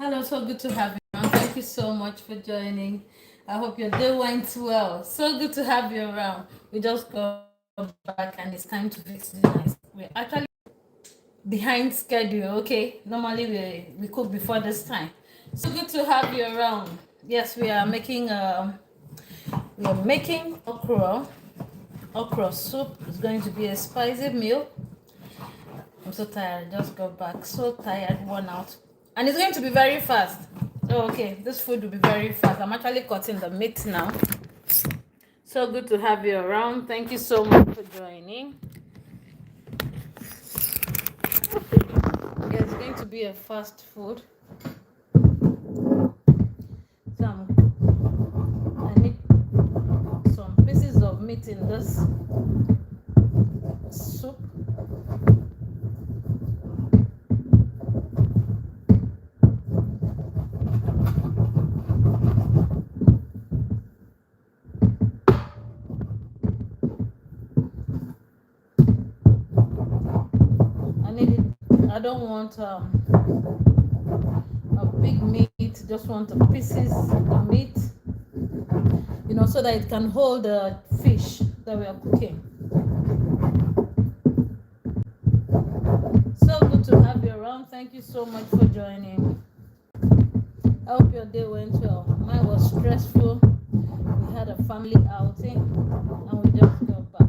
Hello, so good to have you. And thank you so much for joining. I hope your day went well. So good to have you around. We just got back and it's time to fix dinner. We're actually behind schedule, okay? Normally we cook before this time. So good to have you around. Yes, we are making okra soup. It's going to be a spicy meal. I'm so tired. I just got back. So tired, worn out. And it's going to be very fast. Oh, okay. This food will be very fast. I'm actually cutting the meat now. So good to have you around. Thank you so much for joining. Yeah, it's going to be a fast food. I need some pieces of meat in this soup. I need it. I don't want a big meat. Just want the pieces of the meat, so that it can hold the fish that we are cooking. So good to have you around. Thank you so much for joining. I hope your day went well. Mine was stressful. We had a family outing and we just got back.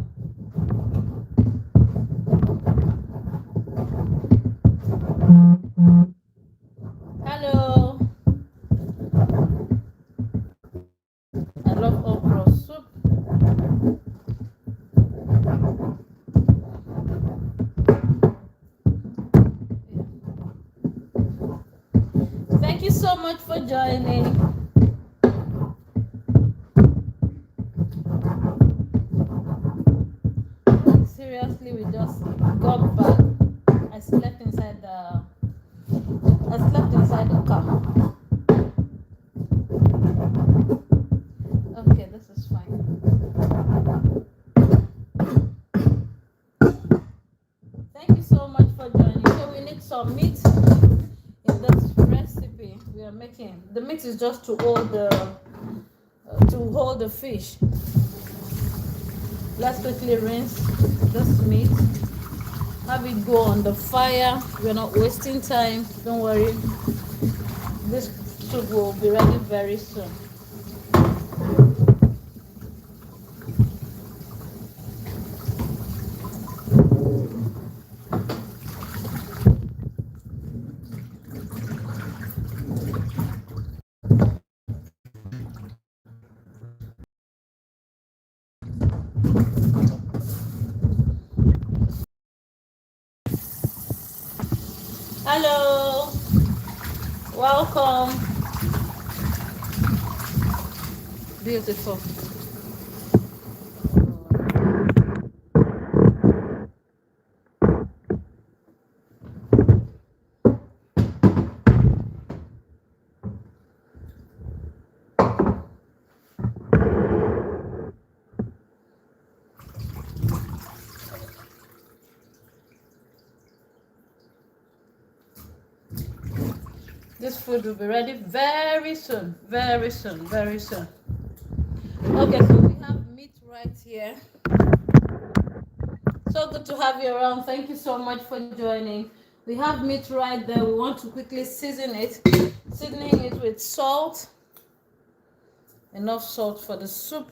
Hello. I love okra soup. Thank you so much for joining. Seriously, we just got back. I slept inside the car. Okay, this is fine. Thank you so much for joining. So we need some meat in this recipe we are making. The meat is just to hold the fish. Let's quickly rinse this meat. Have it go on the fire. We're not wasting time. Don't worry. This soup will be ready very soon. Hello. Welcome. Beautiful. This food will be ready very soon. Very soon. Very soon. Okay, so we have meat right here. So good to have you around. Thank you so much for joining. We have meat right there. We want to quickly season it. Seasoning it with salt. Enough salt for the soup.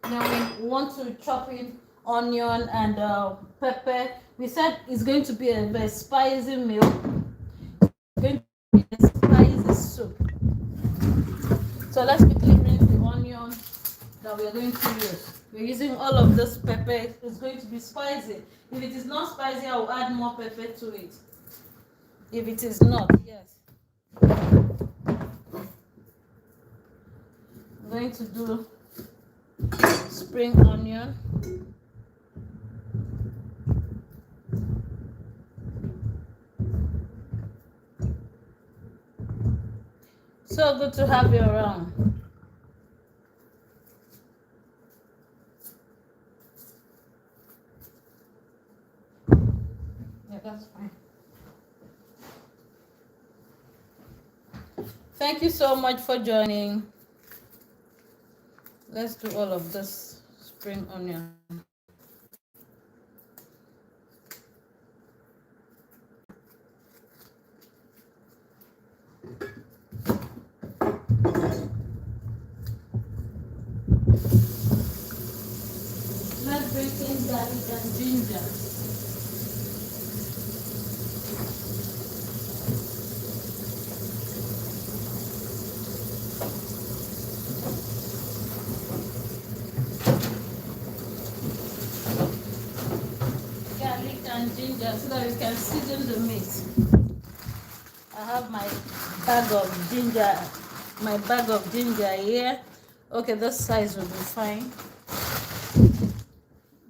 Now we want to chop in onion and pepper. We said it's going to be a very spicy meal. It's going to be a spicy soup. So let's quickly rinse the onion that we are going to use. We're using all of this pepper. It's going to be spicy. If it is not spicy, I will add more pepper to it. If it is not, yes. I'm going to do spring onion. So good to have you around. Yeah, that's fine. Thank you so much for joining. Let's do all of this spring onion. Let's bring in garlic and ginger. Garlic and ginger so that we can season the meat. I have my bag of ginger here. Okay, this size will be fine.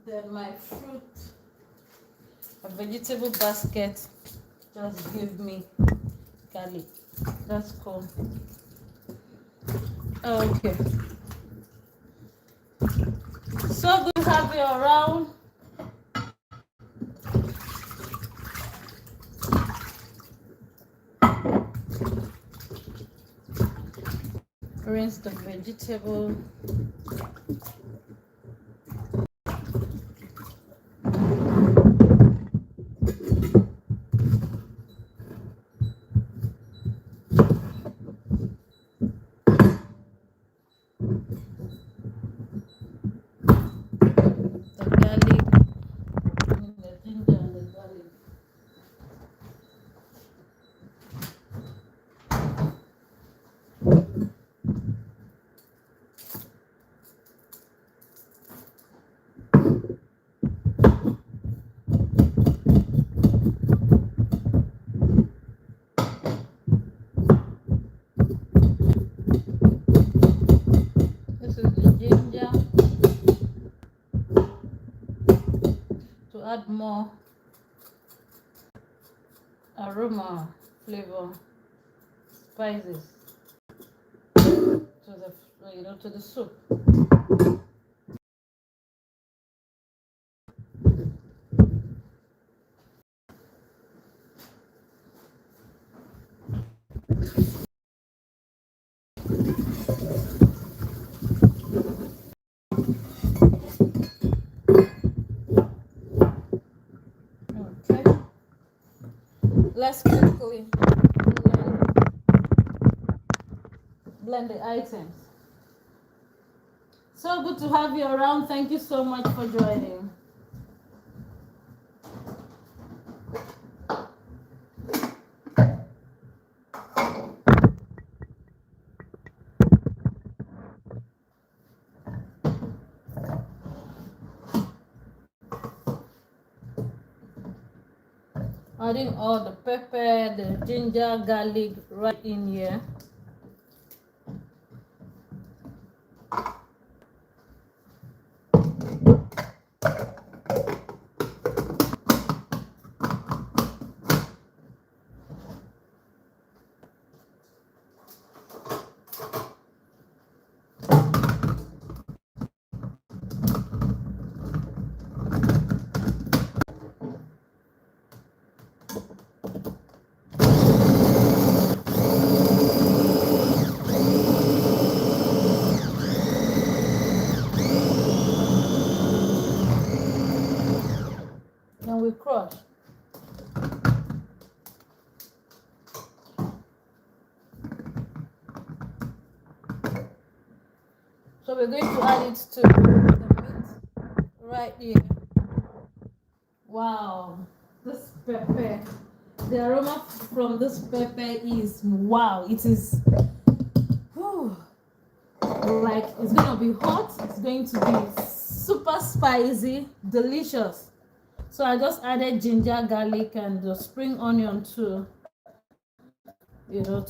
Then my fruit, a vegetable basket, just give me garlic. That's cool. Okay. So good to have you around. Rinse the vegetable. Add more aroma, flavor, spices to the soup. Okay. Let's quickly blend the items. So good to have you around. Thank you so much for joining. Adding all the pepper, the ginger, garlic right in here. Then we crush. So we're going to add it to the meat right here. Wow, this pepper, the aroma from this pepper is wow. It is like it's gonna be hot. It's going to be super spicy, delicious. So I just added ginger, garlic, and the spring onion to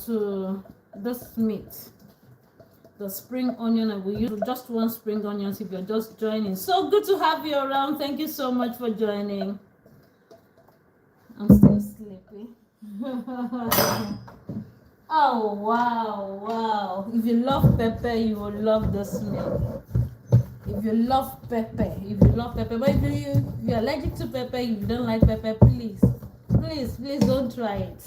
to this meat. The spring onion, and we use just one spring onion if you're just joining. So good to have you around. Thank you so much for joining. I'm still sleepy. Oh wow. If you love pepper, you will love this meal. If you love pepper, but if you're allergic to pepper, if you don't like pepper, please don't try it.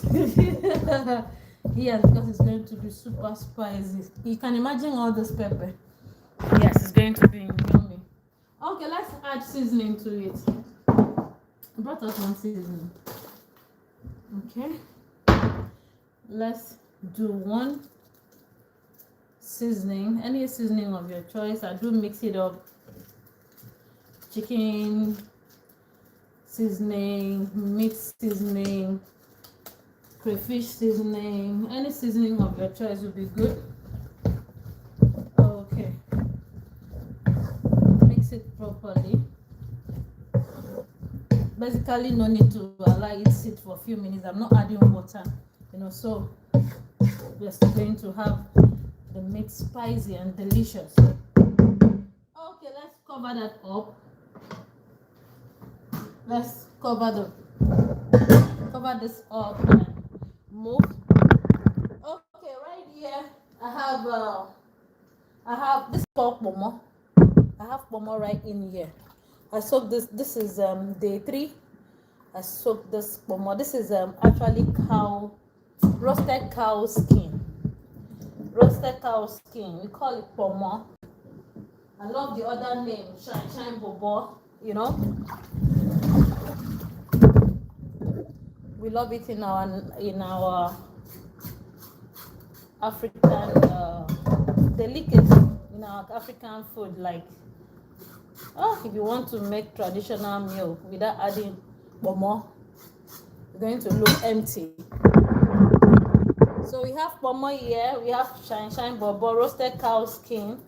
Yes, because it's going to be super spicy. You can imagine all this pepper. Yes, it's going to be yummy. Okay, let's add seasoning to it. I brought us one seasoning. Okay, let's do one seasoning, any seasoning of your choice. I do mix it up. Chicken seasoning, meat seasoning, crayfish seasoning, any seasoning of your choice will be good. Okay, mix it properly. Basically, no need to allow it sit for a few minutes. I'm not adding water, so we're still going to have the meat spicy and delicious. Okay, let's cover that up. Let's cover this up and move. Okay, right here I have this pork momo. I have momo right in here. I soaked this. This is day 3. I soaked this momo. This is actually roasted cow skin. Roasted cow skin. We call it pomo. I love the other name, shine bobo. We love it in our African delicacy, in our African food. Like, if you want to make traditional meal without adding pomo, it's going to look empty. So we have pomo here. We have shine bobo, roasted cow skin.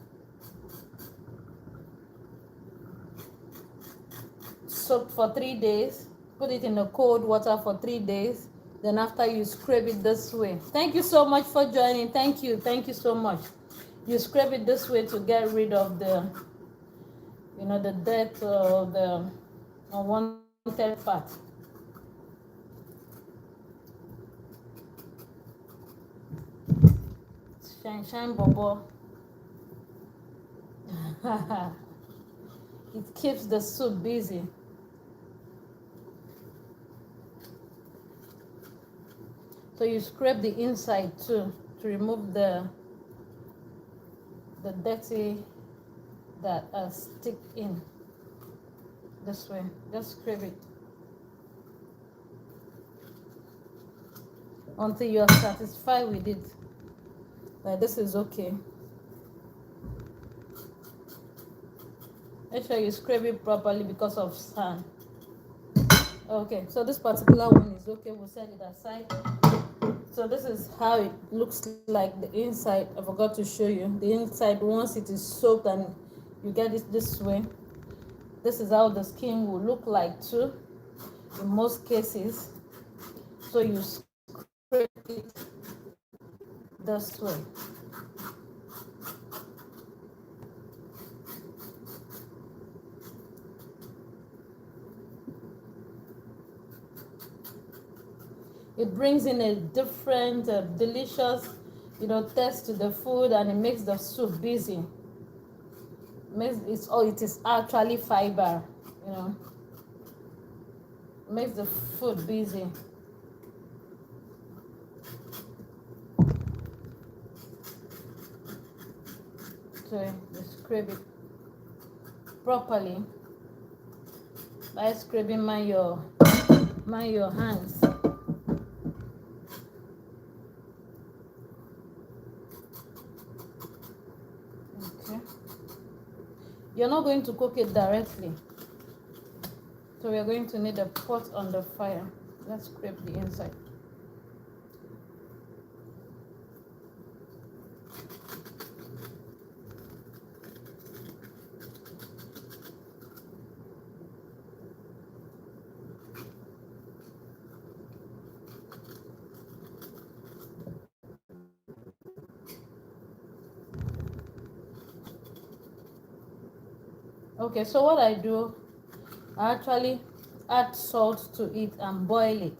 Soaked for 3 days. Put it in the cold water for 3 days. Then after, you scrape it this way. Thank you so much for joining. Thank you so much. You scrape it this way to get rid of the the dirt or the unwanted part. Shine bobo. It keeps the soup busy. So you scrape the inside too to remove the dirty that stick in. This way, just scrape it until you are satisfied with it. Like, this is okay. Make sure you scrape it properly because of sand. Okay, so this particular one is okay. We'll set it aside. So this is how it looks like, the inside. I forgot to show you the inside. Once it is soaked and you get it this way, this is how the skin will look like too, in most cases. So you scrape it this way. It brings in a different, delicious, taste to the food, and it makes the soup busy. It is actually fiber, makes the food busy. So you scrape it properly by scraping your hands. Okay. You're not going to cook it directly, so we are going to need a pot on the fire. Let's scrape the inside. Okay, so what I do, I actually add salt to it and boil it.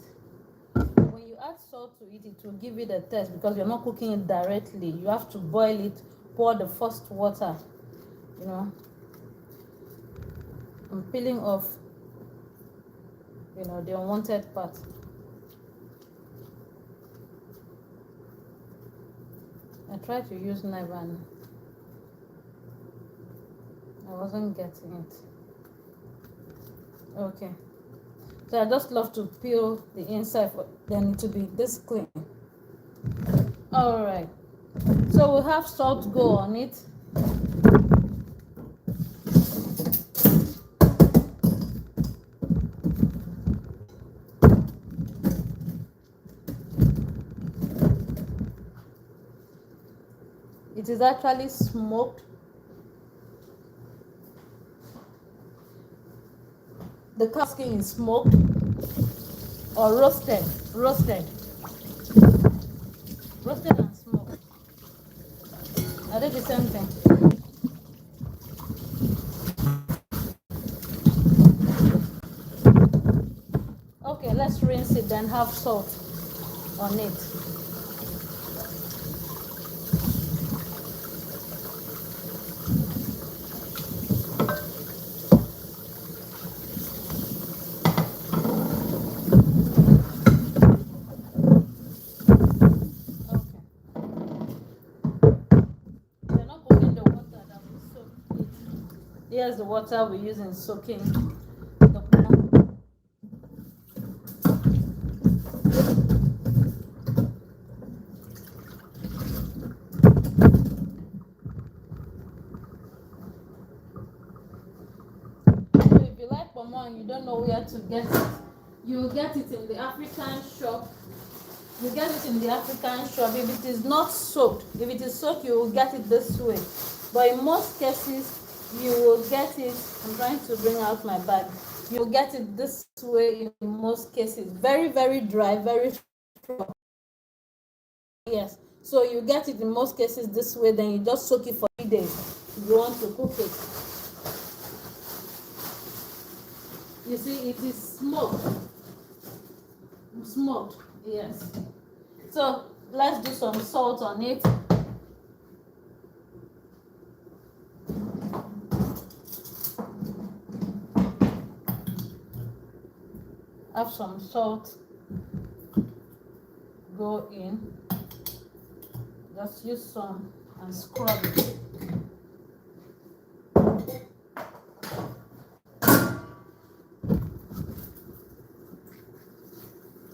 When you add salt to it, it will give it a taste, because you're not cooking it directly. You have to boil it, pour the first water, I'm peeling off, the unwanted part. tried to use knife and I wasn't getting it. Okay. So I just love to peel the inside for them to be this clean. Alright. So we'll have salt go on it. It is actually smoked. The cow skin is smoked or roasted. Roasted and smoked. Are they the same thing? Okay, let's rinse it, then have salt on it. Here's the water we use in soaking the corn. So if you like pomo and you don't know where to get it, you will get it in the African shop. You get it in the African shop. If it is not soaked, if it is soaked, you will get it this way. But in most cases, you will get it. I'm trying to bring out my bag. You'll get it this way in most cases. Very, very dry, very strong. Yes. So you get it in most cases this way, then you just soak it for 3 days if you want to cook it. You see, it is smoked. Smoked, yes. So let's do some salt on it. Have some salt go in. Just use some and scrub it.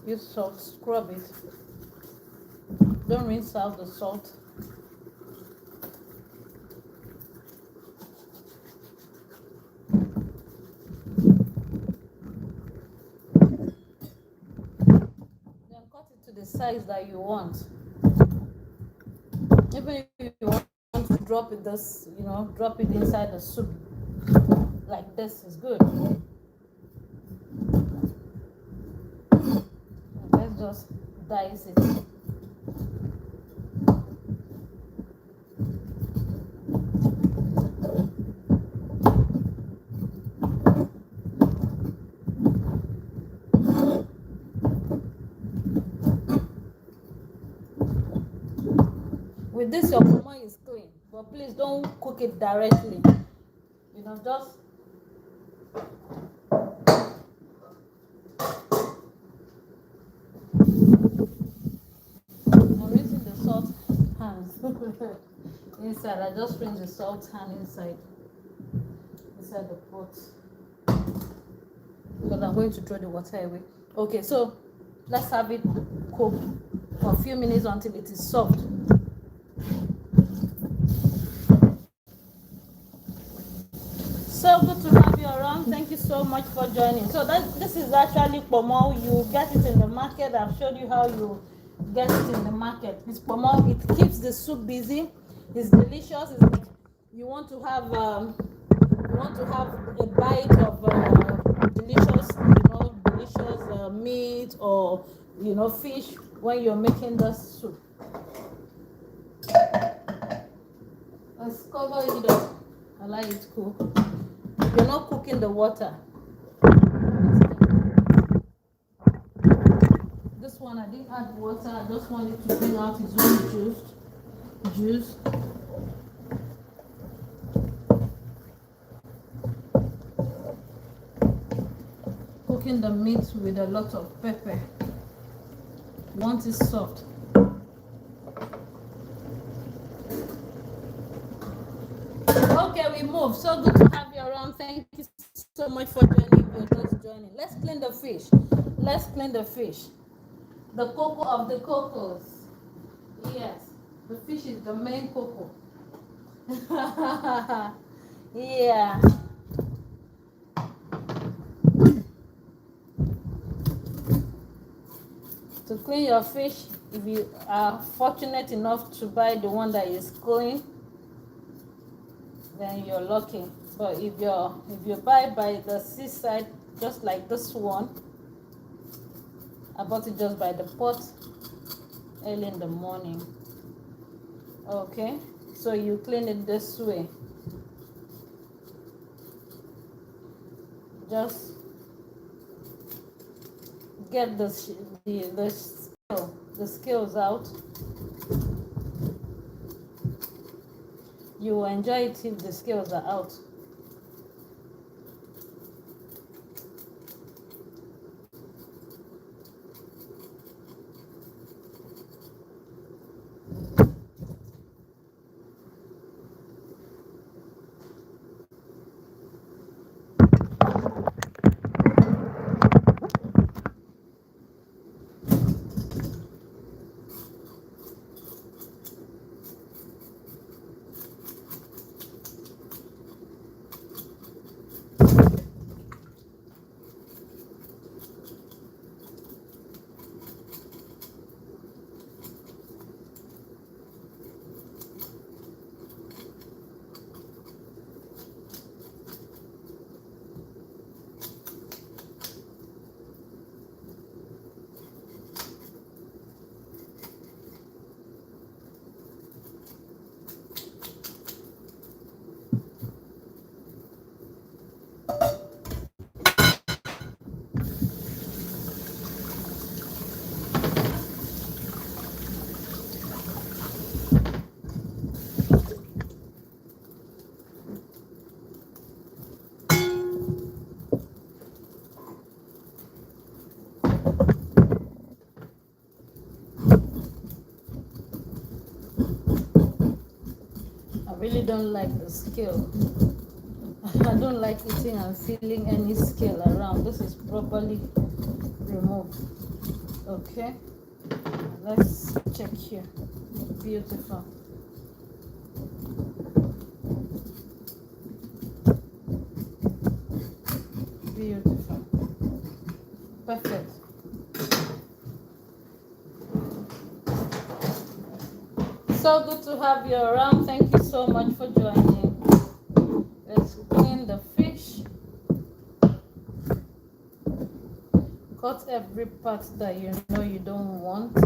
Use salt, scrub it. Don't rinse out the salt. Then cut it to the size that you want. Even if you want to drop it this, drop it inside the soup. Like this is good. Let's just dice it. With this, your pomo is clean, but please don't cook it directly. Just I'm rinsing the salt hands inside. I just rinse the salt hand inside the pot because I'm going to throw the water away. Okay, so let's have it cook for a few minutes until it is soft. So good to have you around. Thank you so much for joining. So this is actually pomo. You get it in the market. I've showed you how you get it in the market. It's pomo. It keeps the soup busy. It's delicious. It's like you want to have a bite of delicious meat or fish when you're making the soup. Let's cover it up. I like it cool. You're not cooking the water. This one I didn't add water. I just wanted to bring out its own juice. Cooking the meat with a lot of pepper. Once it's soft. we move. So good to have you around. Thank you so much for joining. You're just joining. Let's clean the fish. Let's clean the fish. The cocoa of the cocos. Yes, the fish is the main cocoa. Yeah. To clean your fish, if you are fortunate enough to buy the one that is clean, then you're lucky. But if you buy by the seaside, just like this one, I bought it just by the pot early in the morning. Okay, so you clean it this way. Just get the scales out. You will enjoy it if the scales are out. I really don't like the scale. I don't like eating and feeling any scale around. This is properly removed. Okay, let's check here. Beautiful. Beautiful. Perfect. So good to have you around. Thank you so much for joining. Let's clean the fish. Cut every part that you know you don't want.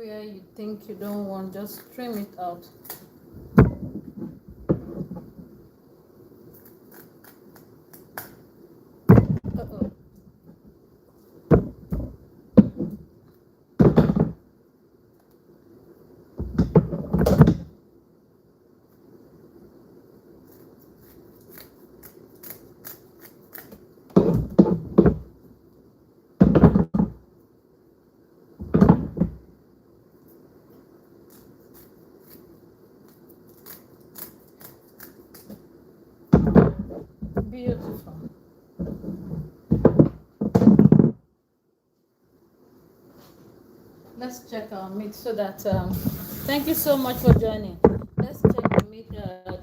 Everywhere you think you don't want, just trim it out. Uh-oh. Beautiful. Let's check our meat so that thank you so much for joining. Let's check the meat.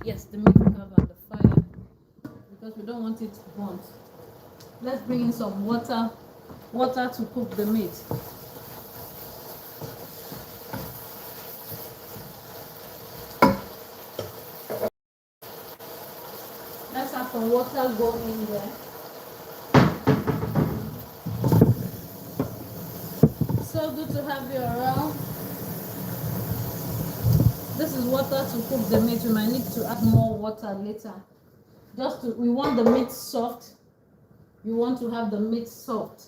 Yes, the meat we have on the fire because we don't want it burnt. Let's bring in some water to cook the meat. Let's have some water go in there. So good to have you around. This is water to cook the meat. We might need to add more water later. we want the meat soft. You want to have the meat soft.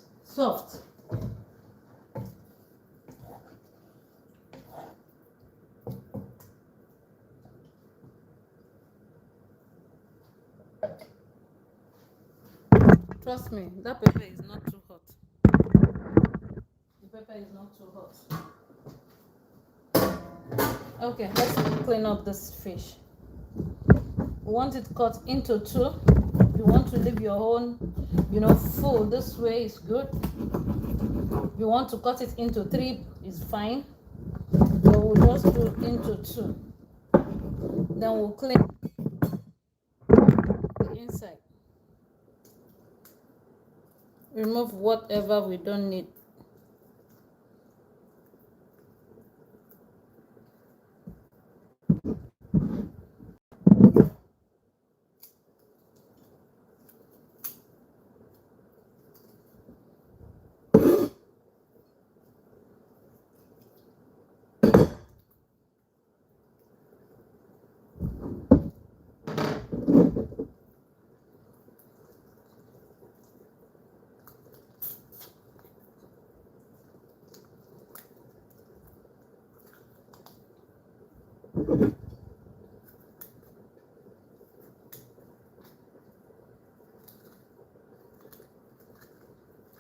Trust me, that pepper is not too hot. The pepper is not too hot. Okay, let's clean up this fish. We want it cut into two. You want to leave your own, full this way is good. You want to cut it into three is fine. So we'll just do into two. Then we'll clean the inside. Remove whatever we don't need.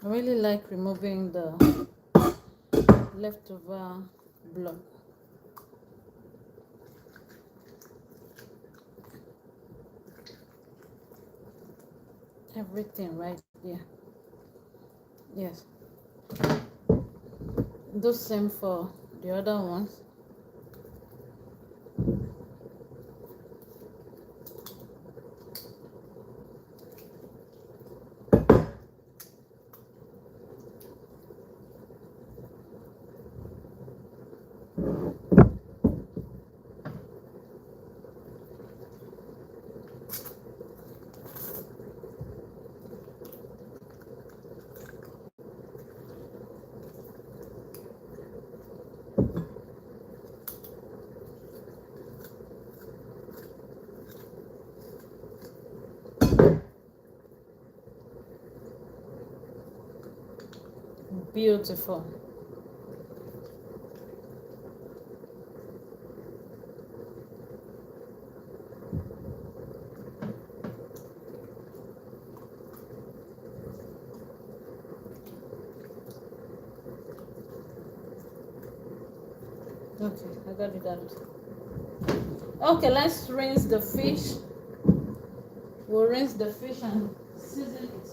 I really like removing the leftover blood. Everything right there. Yes. Do same for the other ones. Beautiful. Okay, I got it out. Okay, let's rinse the fish. We'll rinse the fish and season it.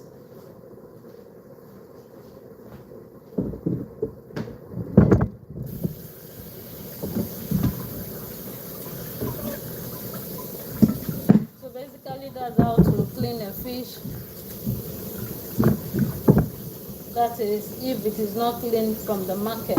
So basically that's how to clean a fish. That is if it is not clean from the market.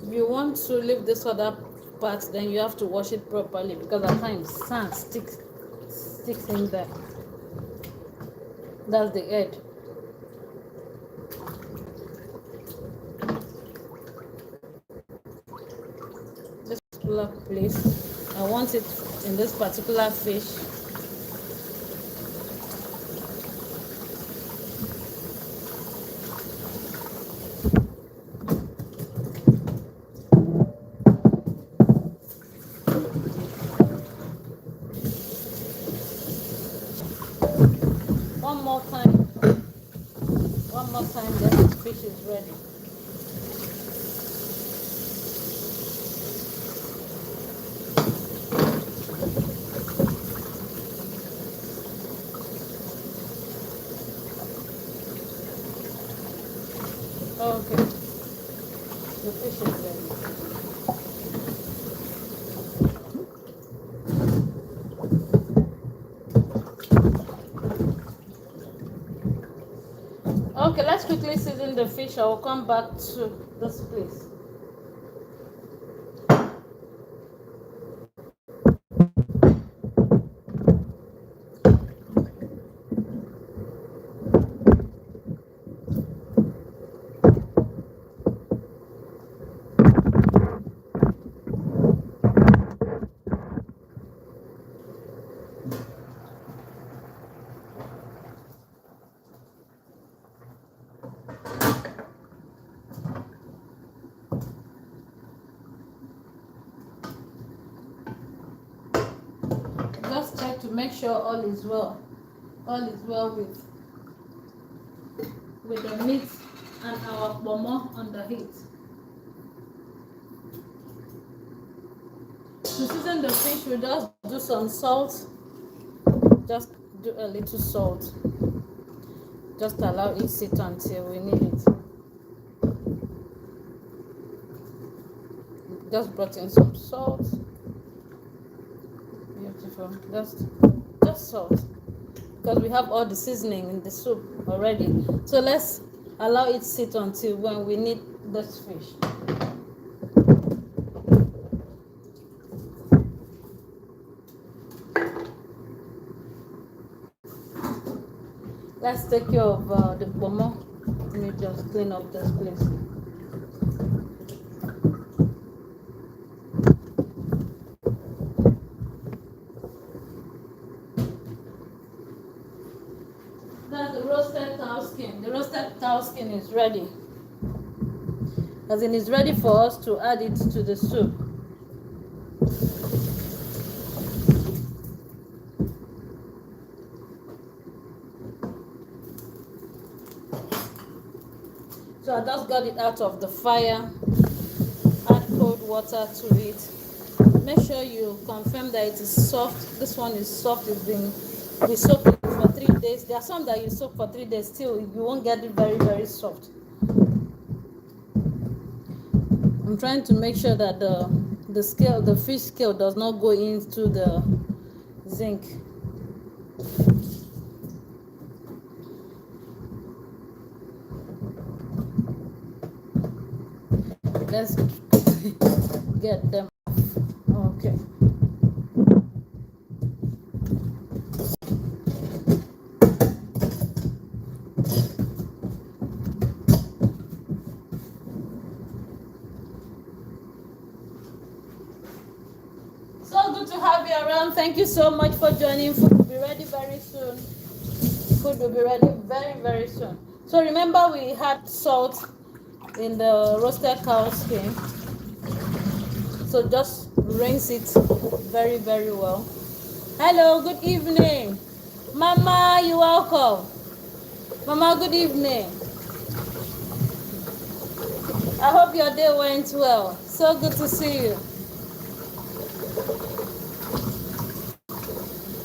If you want to leave this other part, then you have to wash it properly because at times sand sticks in there. That's the edge. This particular place, I want it in this particular fish. One more time, then this fish is ready. Okay. The fish is ready. Okay, let's quickly season the fish. I will come back to this place. Just check to make sure all is well. All is well with the meat and our pomo on the heat. To season the fish, we just do some salt. Just do a little salt. Just allow it sit until we need it. Just brought in some salt. Beautiful. Just salt. Because we have all the seasoning in the soup already. So let's allow it sit until when we need this fish. Let's take care of the pomo. Let me just clean up this place. That's the roasted cow skin. The roasted cow skin is ready. As in, it's ready for us to add it to the soup. So I just got it out of the fire. Add cold water to it. Make sure you confirm that it is soft. This one is soft. We soak it for 3 days. There are some that you soak for 3 days, still you won't get it very, very soft. I'm trying to make sure that the fish scale does not go into the zinc. Let's get them. Okay. So good to have you around. Thank you so much for joining. Food will be ready very soon. Food will be ready very, very soon. So remember, we had salt in the roasted cow skin. So just rinse it very, very well. Hello, good evening. Mama, you're welcome. Mama, good evening. I hope your day went well. So good to see you.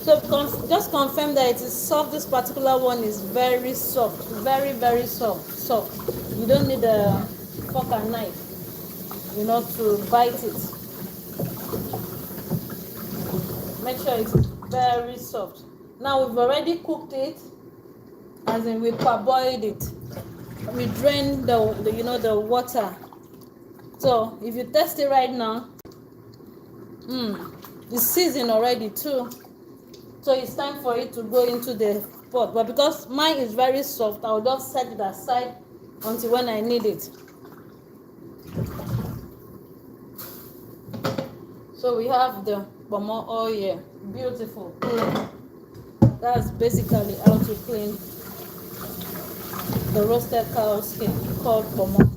So just confirm that it is soft. This particular one is very soft. Very, very soft. You don't need a fork and knife, to bite it. Make sure it's very soft. Now we've already cooked it, as in we parboiled it. We drain the water. So if you test it right now, it's seasoned already too. So it's time for it to go into the pot. But because mine is very soft, I'll just set it aside until when I need it. So we have the pomo oil here. Beautiful. That's basically how to clean the roasted cow skin called pomo.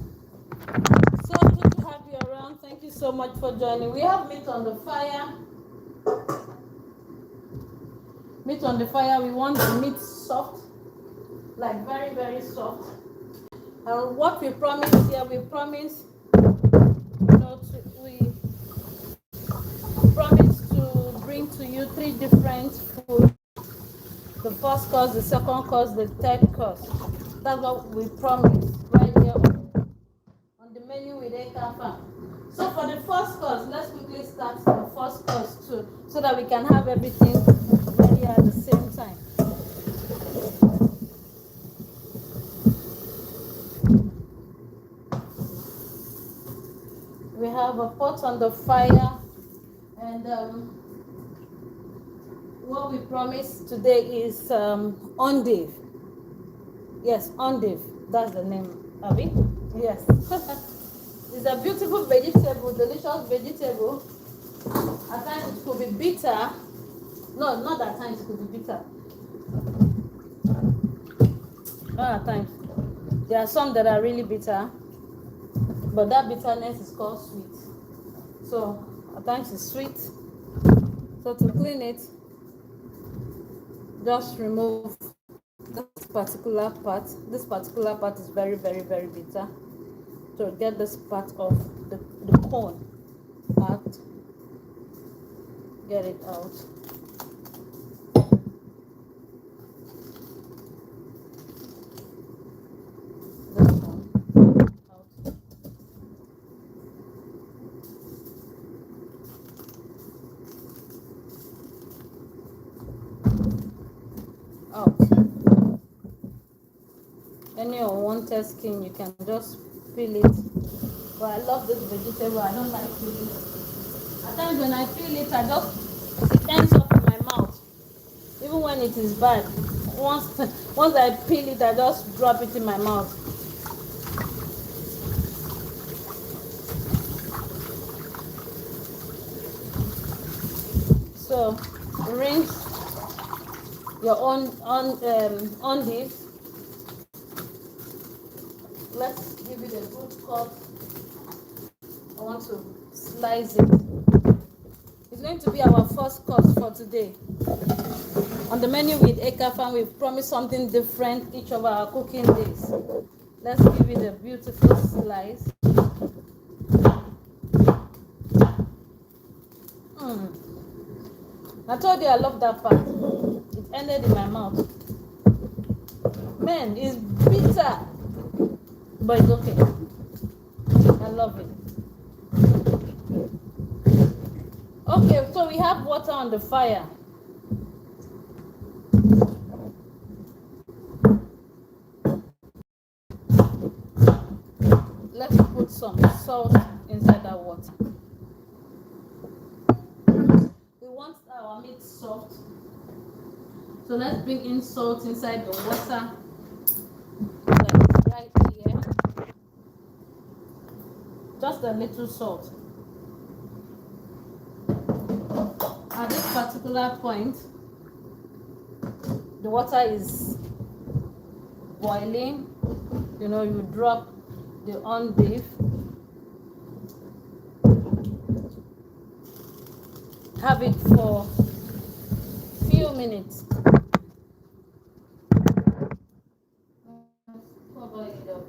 So good to have you around. Thank you so much for joining. We have meat on the fire. Meat on the fire. We want the meat soft, like very, very soft. And what we promised here, we promised, we promised to bring to you 3 different foods. The first course, the second course, the third course. That's what we promised right here menu with Ekafam. So for the first course, let's quickly start the first course too, so that we can have everything ready at the same time. We have a pot on the fire, and what we promised today is Endive. Yes, Endive. That's the name, Abby. Yes. It's a beautiful vegetable, delicious vegetable. At times it could be bitter. No, not at times it could be bitter. Not at times. There are some that are really bitter, but that bitterness is called sweet. So at times it's sweet. So to clean it, just remove this particular part. This particular part is very, very, very bitter. So get this part of the corn out. Get it out. This one out. Out. Any unwanted skin, you can just peel it. But I love this vegetable. I don't like peeling it. At times when I peel it, it ends up in my mouth. Even when it is bad, once I peel it, I just drop it in my mouth. So rinse your Endive. Let's give it a good cut. I want to slice it. It's going to be our first course for today. On the menu with Ekafam, we've promised something different each of our cooking days. Let's give it a beautiful slice. I told you I love that part. It ended in my mouth. Man, it's bitter, but it's okay. I love it. Okay, so we have water on the fire. Let's put some salt inside that water. We want our meat soft. So let's bring in salt inside the water. Like right here. Just a little salt. At this particular point, the water is boiling. You know, you drop the Endive. Have it for a few minutes. Cover it up.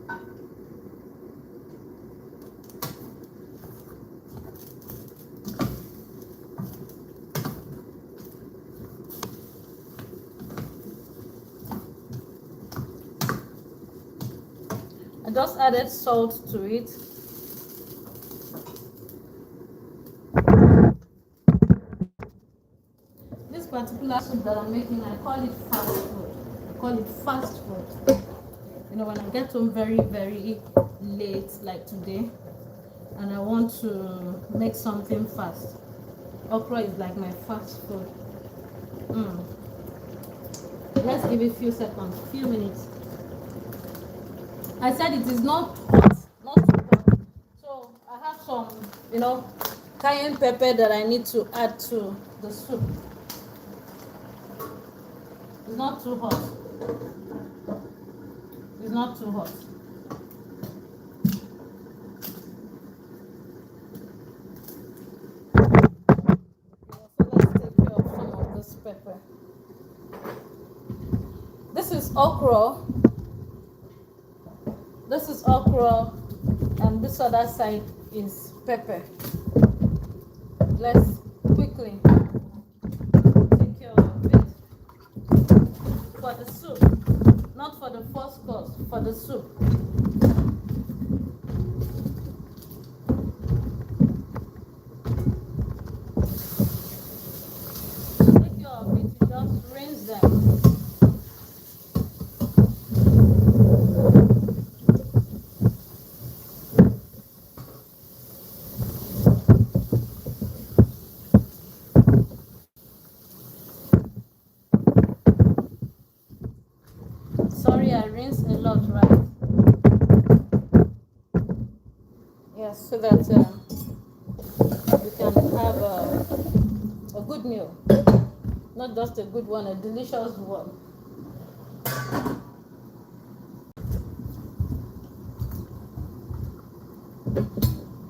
I just added salt to it. This particular soup that I'm making, I call it fast food. I call it fast food. You know, when I get home very, very late, like today, and I want to make something fast, okra is like my fast food. Let's give it a few seconds, few minutes. I said it is not hot, not too hot. So I have some, you know, cayenne pepper that I need to add to the soup. It's not too hot. It's not too hot. So let's take care of some of this pepper. This is okra. This is okra, and this other side is pepper. Let's quickly take care of it for the soup, not for the first course, for the soup. them. Sorry, I rinse a lot, right? Yes, so that we can have a good meal. Not just a good one, a delicious one.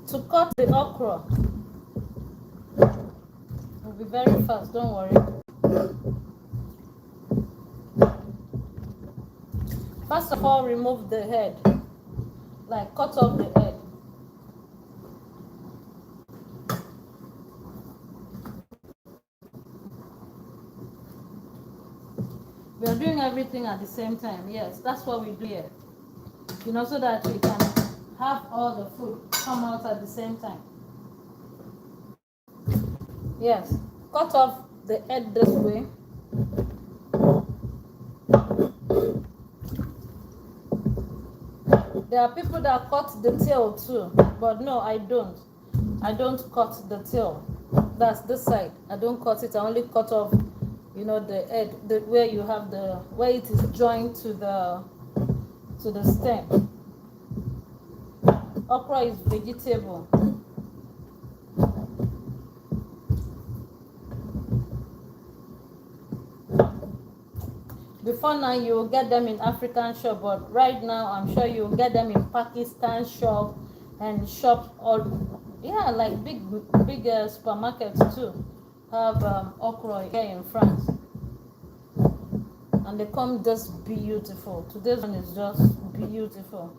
To cut the okra, will be very fast, don't worry. First of all, remove the head, like cut off the head. We are doing everything at the same time. Yes, that's what we do here. You know, so that we can have all the food come out at the same time. Yes, cut off the head this way. There are people that cut the tail too, but no, I don't. I don't cut the tail. That's this side. I don't cut it. I only cut off, you know, the head, where you have where it is joined to the stem. Okra is vegetable. Before now, you will get them in African shop, but right now, I'm sure you will get them in Pakistan shop and shops all, yeah, like big supermarkets too have okra here in France, and they come just beautiful. Today's one is just beautiful.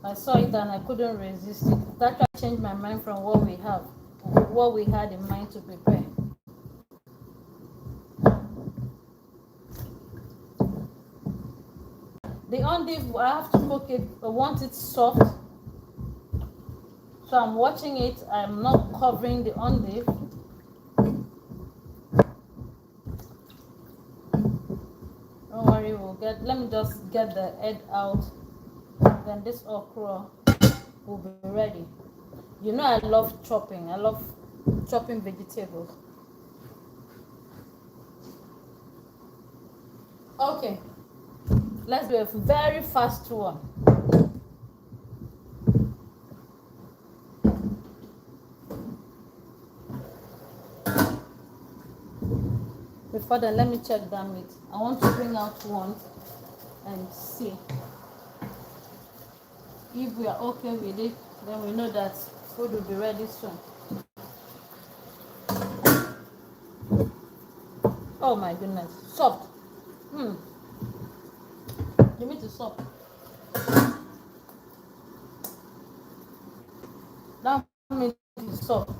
I saw it and I couldn't resist it. That changed my mind from what we had in mind to prepare. The endive, I have to cook it. I want it soft, so I'm watching it. I'm not covering the endive. Don't worry, let me just get the head out. Then this okra will be ready. You know I love chopping. I love chopping vegetables. Okay, let's do a very fast one. Before then, let me check that meat. I want to bring out one and see if we are okay with it. Then we know that food will be ready soon. Oh my goodness, soft. The meat is soft. That meat is soft.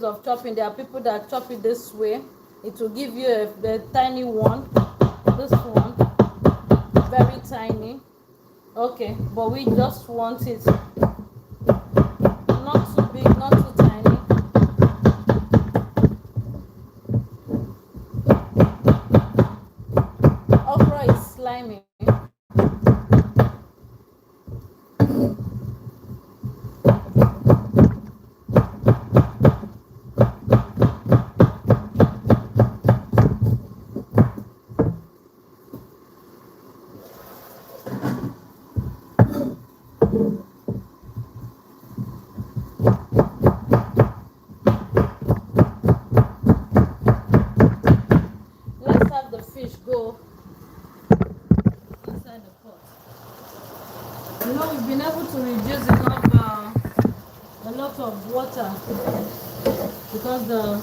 Of chopping, there are people that chop it this way. It will give you a tiny one. This one, very tiny. Okay, but we just want it not too big, not too tiny. Okra is slimy. Go inside the pot. You know, we've been able to reduce a lot of water because the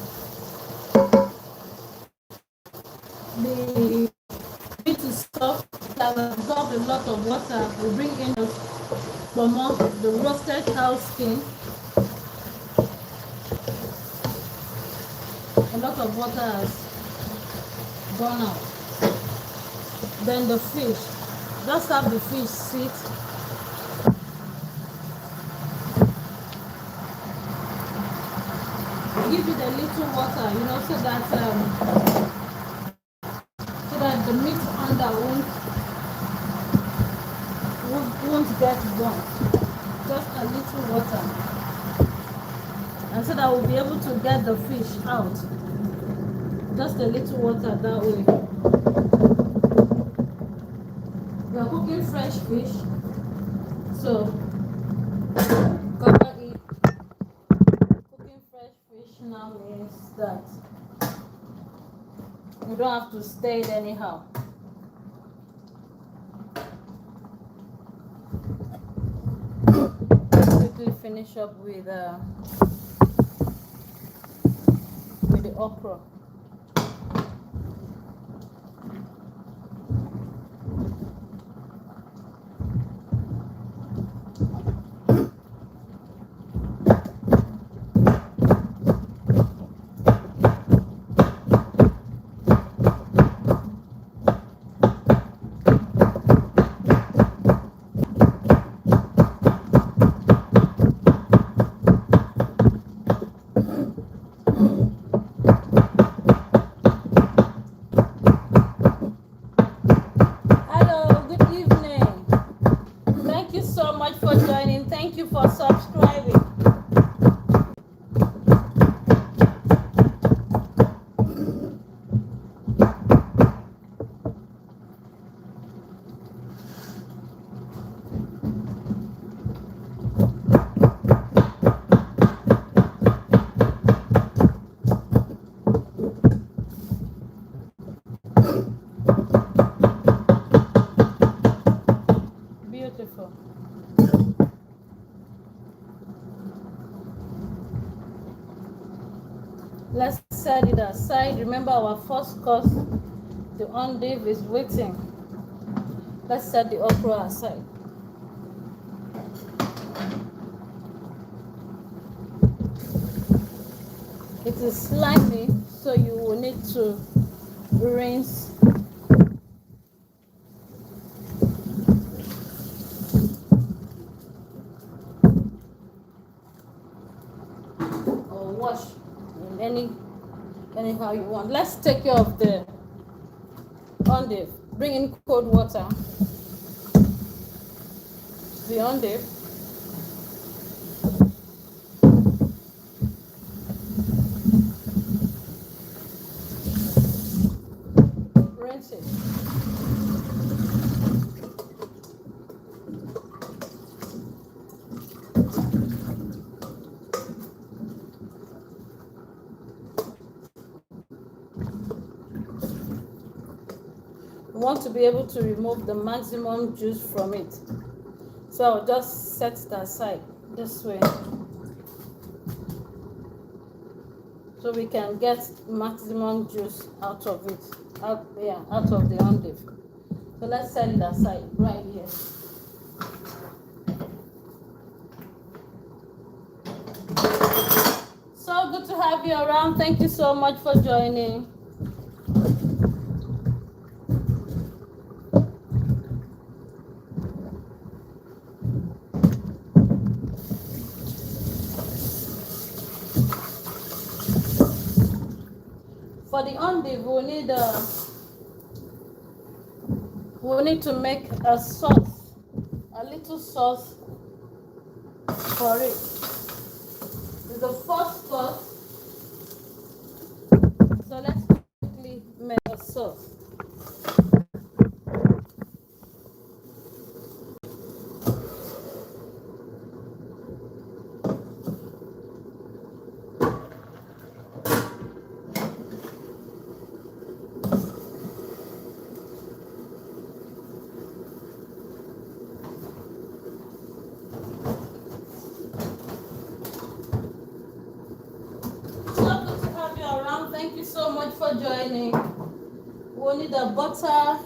meat is soft, it has absorbed a lot of water. We bring in pomo, the roasted cow skin, a lot of water has gone out. Then the fish, just have the fish sit. Give it a little water, you know, so that the meat under won't get burnt. Just a little water, and so that we'll be able to get the fish out. Just a little water that way. We are cooking fresh fish, so cover it. Cooking fresh fish now means that you don't have to stir it anyhow. Quickly finish up with the okra. Thank you for subscribing. Beautiful. Let's set it aside. Remember our first course, the endive is waiting. Let's set the okra aside. It is slimy, so you will need to rinse. Or wash in anyhow you want. Let's take care of the endive. Bring in cold water. The endive. Rinse it. We want to be able to remove the maximum juice from it. So I'll just set it aside this way, so we can get maximum juice out of it, out of the endive. So let's set it aside right here. So good to have you around. Thank you so much for joining. For the endive, we'll need to make a sauce, a little sauce for it. It's the first sauce, so let's quickly make a sauce. Thank you so much for joining. We'll need the butter,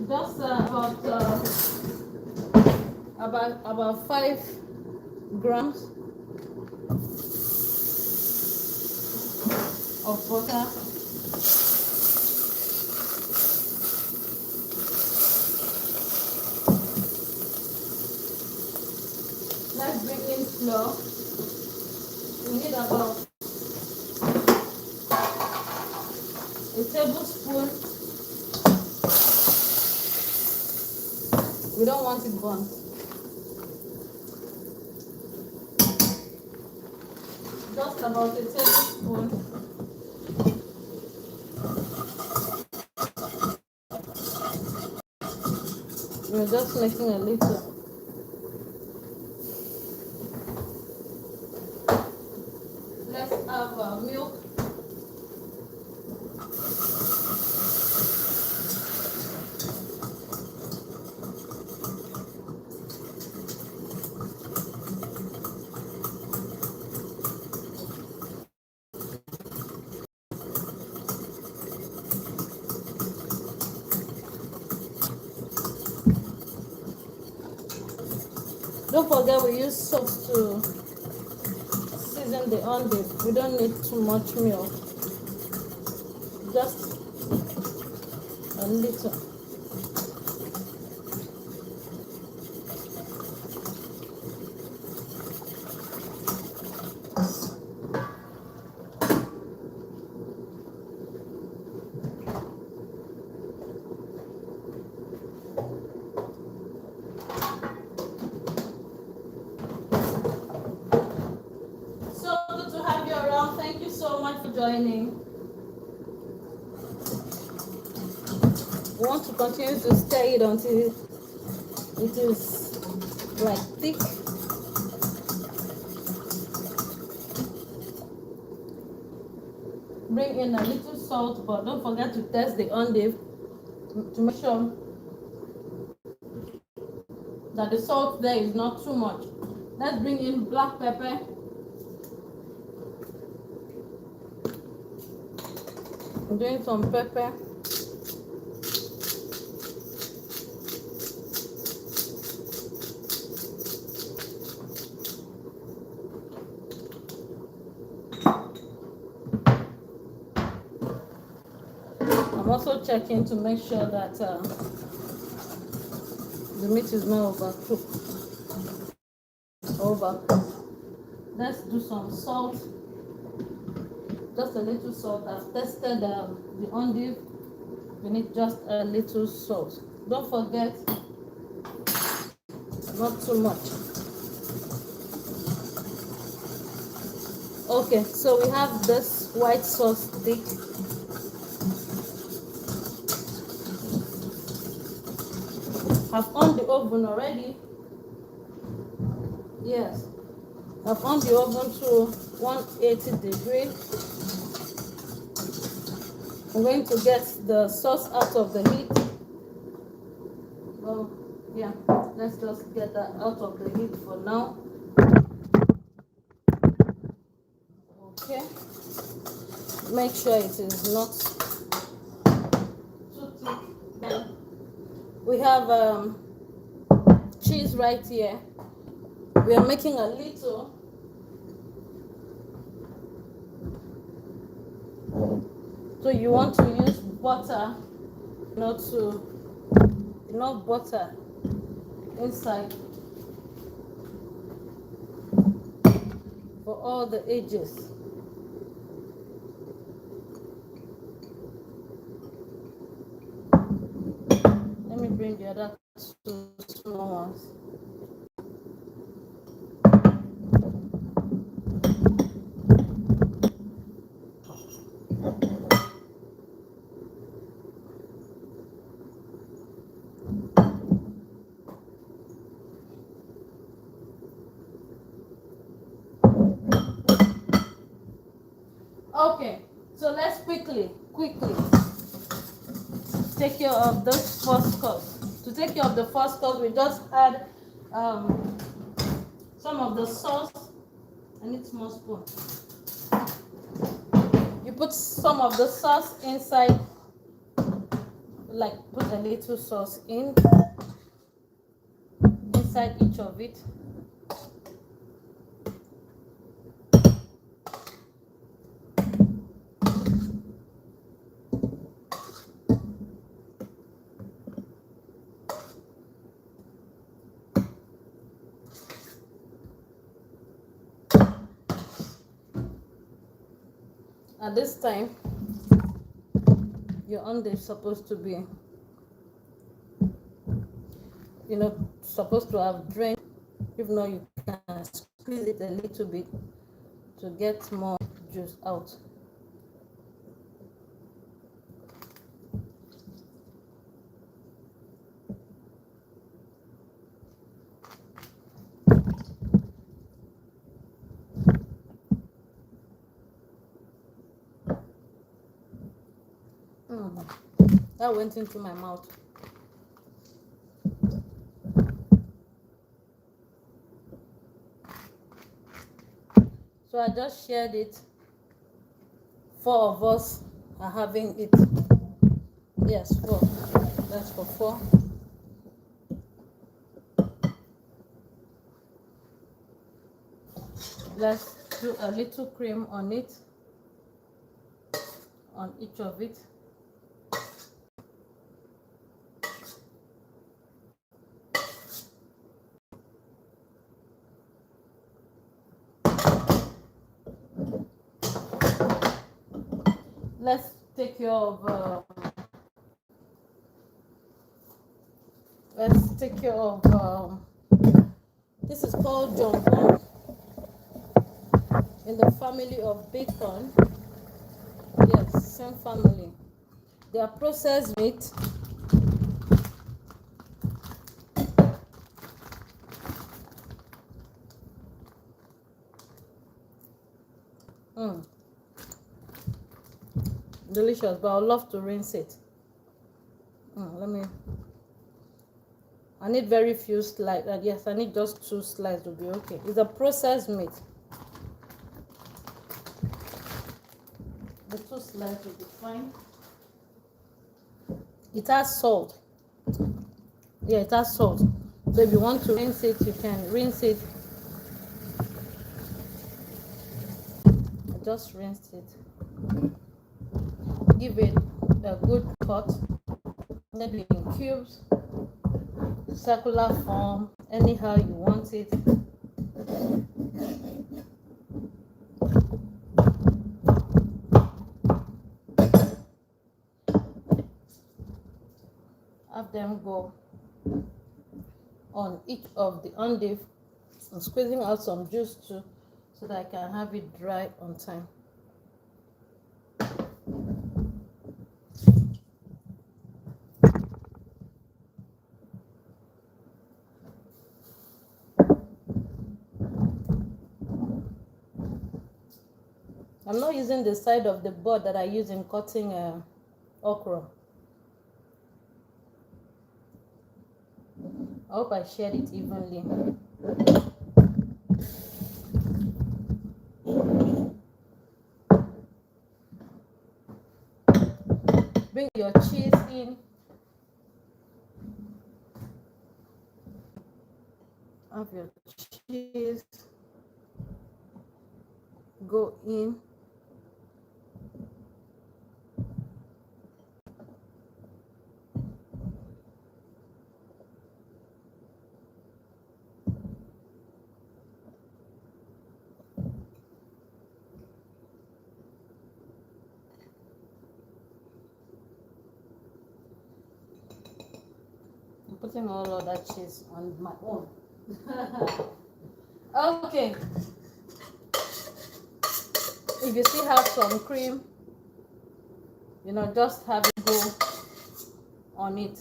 just about about 5 grams of butter. Let's bring in flour. We need about a tablespoon. We don't want it burnt. Just about a tablespoon. We're just making a little. Let's have milk. Don't forget we use salt to season the endive. We don't need too much milk. Just a little. Thank you so much for joining. We want to continue to stir it until it is like thick. Bring in a little salt, but don't forget to test the endive to make sure that the salt there is not too much. Let's bring in black pepper. I'm doing some pepper. I'm also checking to make sure that the meat is not overcooked. Let's do some salt. Just a little salt. I've tested the endive. We need just a little salt. Don't forget, not too much. Okay, so we have this white sauce stick. I've on the oven already. Yes, I've on the oven to 180 degrees. I'm going to get the sauce out of the heat. Well, yeah, let's just get that out of the heat for now. Okay, make sure it is not too thick. Then we have cheese right here. We are making a little. So you want to use butter, enough butter inside for all the edges. Let me bring the other two small ones. Okay, so let's quickly take care of this first course. To take care of the first course, we just add some of the sauce. I need small spoon. You put some of the sauce inside, like put a little sauce inside inside each of it. At this time, your endive is supposed to be, supposed to have drained. If not, you can squeeze it a little bit to get more juice out. That went into my mouth. So I just shared it. 4 of us are having it. Yes, 4. That's for 4. Let's do a little cream on it, on each of it. Let's take care of this is called jumbo in the family of bacon. Yes, same family. They are processed meat. Delicious, but I would love to rinse it. I need very few slices. Yes, I need just 2 slices to be okay. It's a processed meat. The 2 slices will be fine. It has salt. Yeah, it has salt. So if you want to rinse it, you can rinse it. I just rinsed it. Give it a good cut. Maybe in cubes, circular form, anyhow you want it. Have them go on each of the endive. I'm squeezing out some juice too, so that I can have it dry on time. I'm not using the side of the board that I use in cutting okra. I hope I shared it evenly. Bring your cheese in. Have your cheese go in. I'm putting all of that cheese on my own. Okay. If you still have some cream, just have it go on it.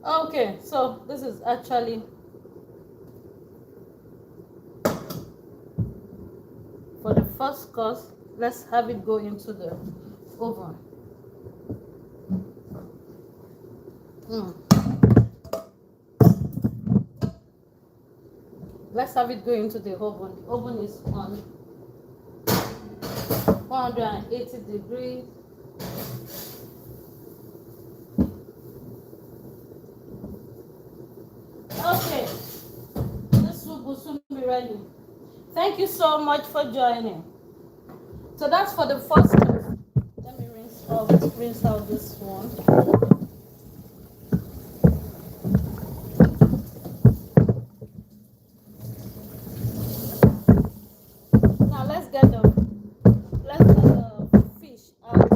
Okay, so this is actually for the first course. Let's have it go into the oven. Let's have it go into the oven. The oven is on 180 degrees. Okay, this soup will soon be ready. Thank you so much for joining. So that's for the first course. Let me rinse out this one. Now let's get the fish out.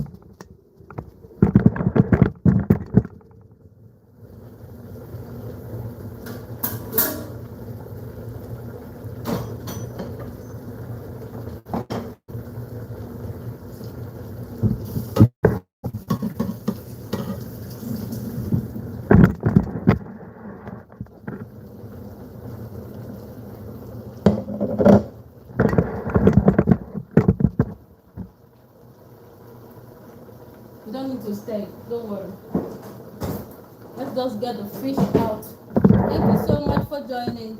You don't need to stay. Don't worry. Let's just get the fish out. Thank you so much for joining.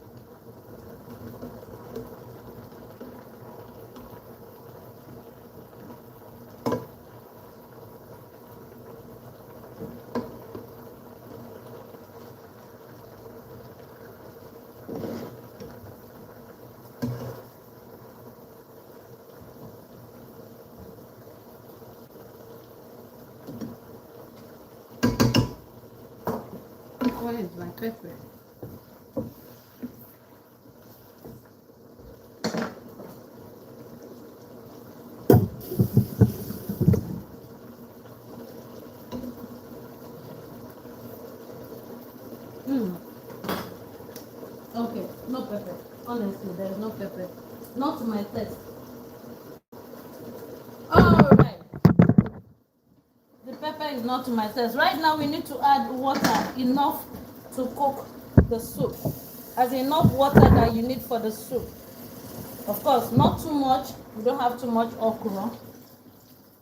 Where is my pepper? Okay, no pepper. Honestly, there's no pepper. Not to my taste. Alright. The pepper is not to my taste. Right now we need to add water enough to cook the soup. As enough water that you need for the soup. Of course, not too much. You don't have too much okra.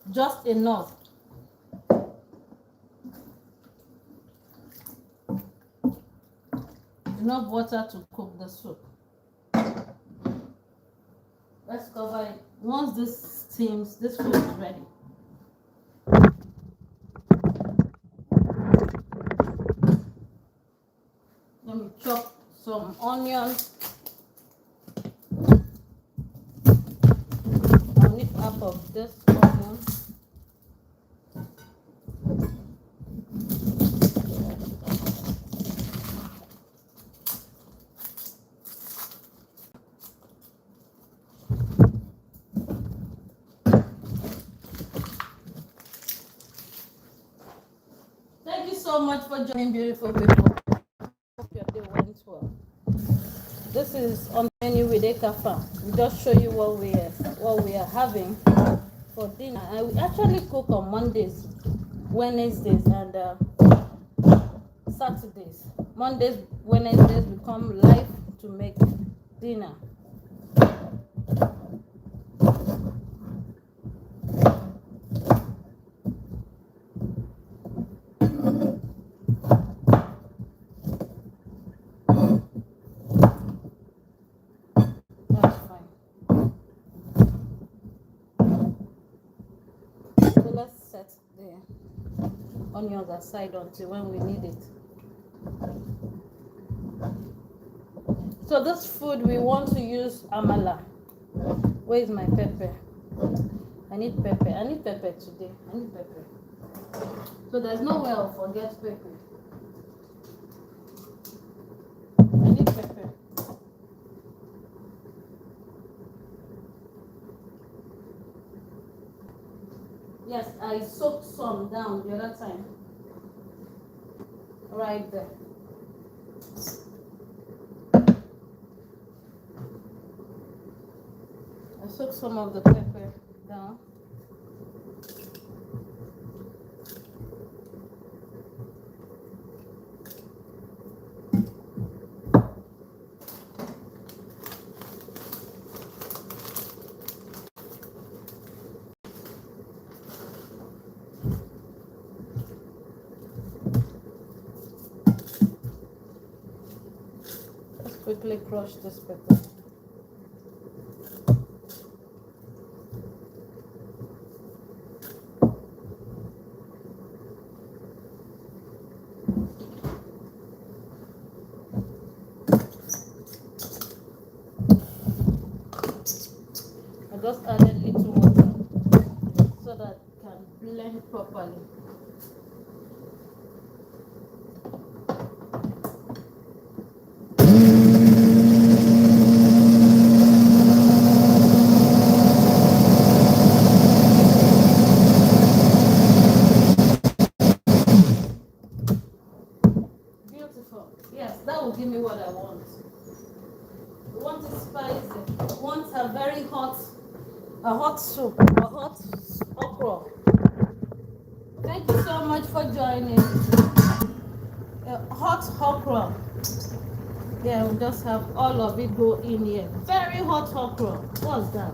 Just enough. Enough water to cook the soup. Let's cover it. Once this steams, this food is ready. Let me chop some onions. I'll need half of this onion. Thank you so much for joining, beautiful people. Hope your day went well. This is on the menu with Ekafam. We just show you what we are having for dinner. And we actually cook on Mondays, Wednesdays, and Saturdays. Mondays, Wednesdays we come live to make dinner. That's fine. So let's set the onions aside until when we need it. So this food we want to use amala. Where is my pepper? I need pepper. I need pepper today. I need pepper. So there's no way I'll forget pepper. I need pepper. Yes, I soaked some down the other time. Right there. I soaked some of the pepper down. quickly crush this pepper. I just added little water so that it can blend properly. Beautiful. Yes, that will give me what I want. I want it spicy. I want a very hot, soup, a hot okra. Thank you so much for joining. Hot okra. Yeah, we'll just have all of it go in here. Very hot okra. What's that?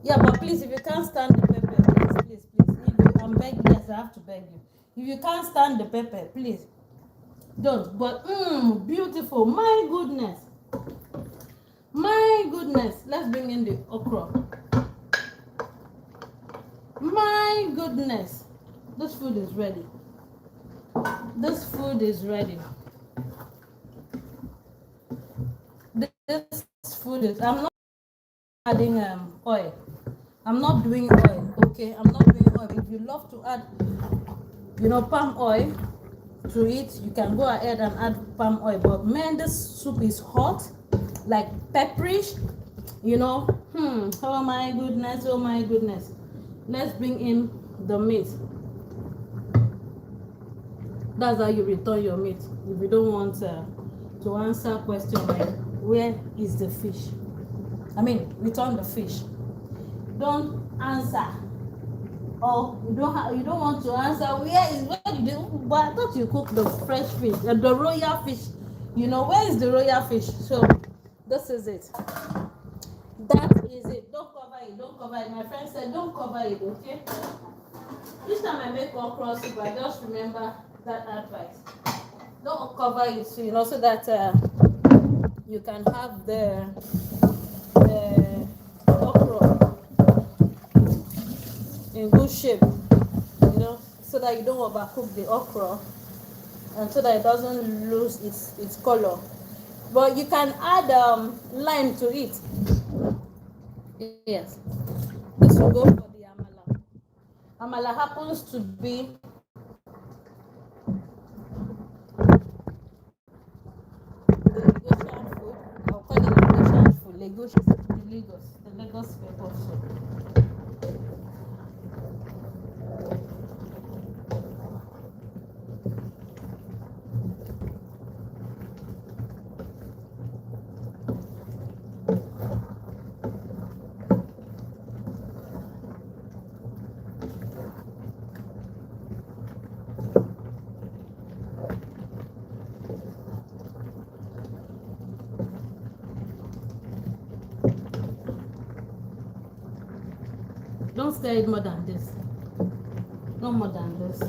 Yeah, but please, if you can't stand the pepper, please. I'm begging. Yes, I have to beg you. If you can't stand the pepper, please don't. But beautiful. My goodness. My goodness. Let's bring in the okra. My goodness. This food is ready. This food is ready. This food is. I'm not adding oil. I'm not doing oil. Okay, I'm not doing oil. If you love to add, palm oil to it, you can go ahead and add palm oil. But man, this soup is hot, like pepperish. Oh my goodness. Oh my goodness. Let's bring in the meat. That's how you return your meat. If you don't want to answer question like where is the fish, return the fish. Don't answer, or you don't want to answer where did you, but I thought you cook the fresh fish, the royal fish. Where is the royal fish? So this is it. That is it. Don't cover it. My friend said don't cover it. Okay, each time I make okra soup, I just remember that advice. Don't cover it, so that you can have the okra in good shape, so that you don't overcook the okra and so that it doesn't lose its color. But you can add lime to it. Yes, this will go for the amala. Amala happens to be the Lagos pepper soup. Don't stir it more than this. No more than this.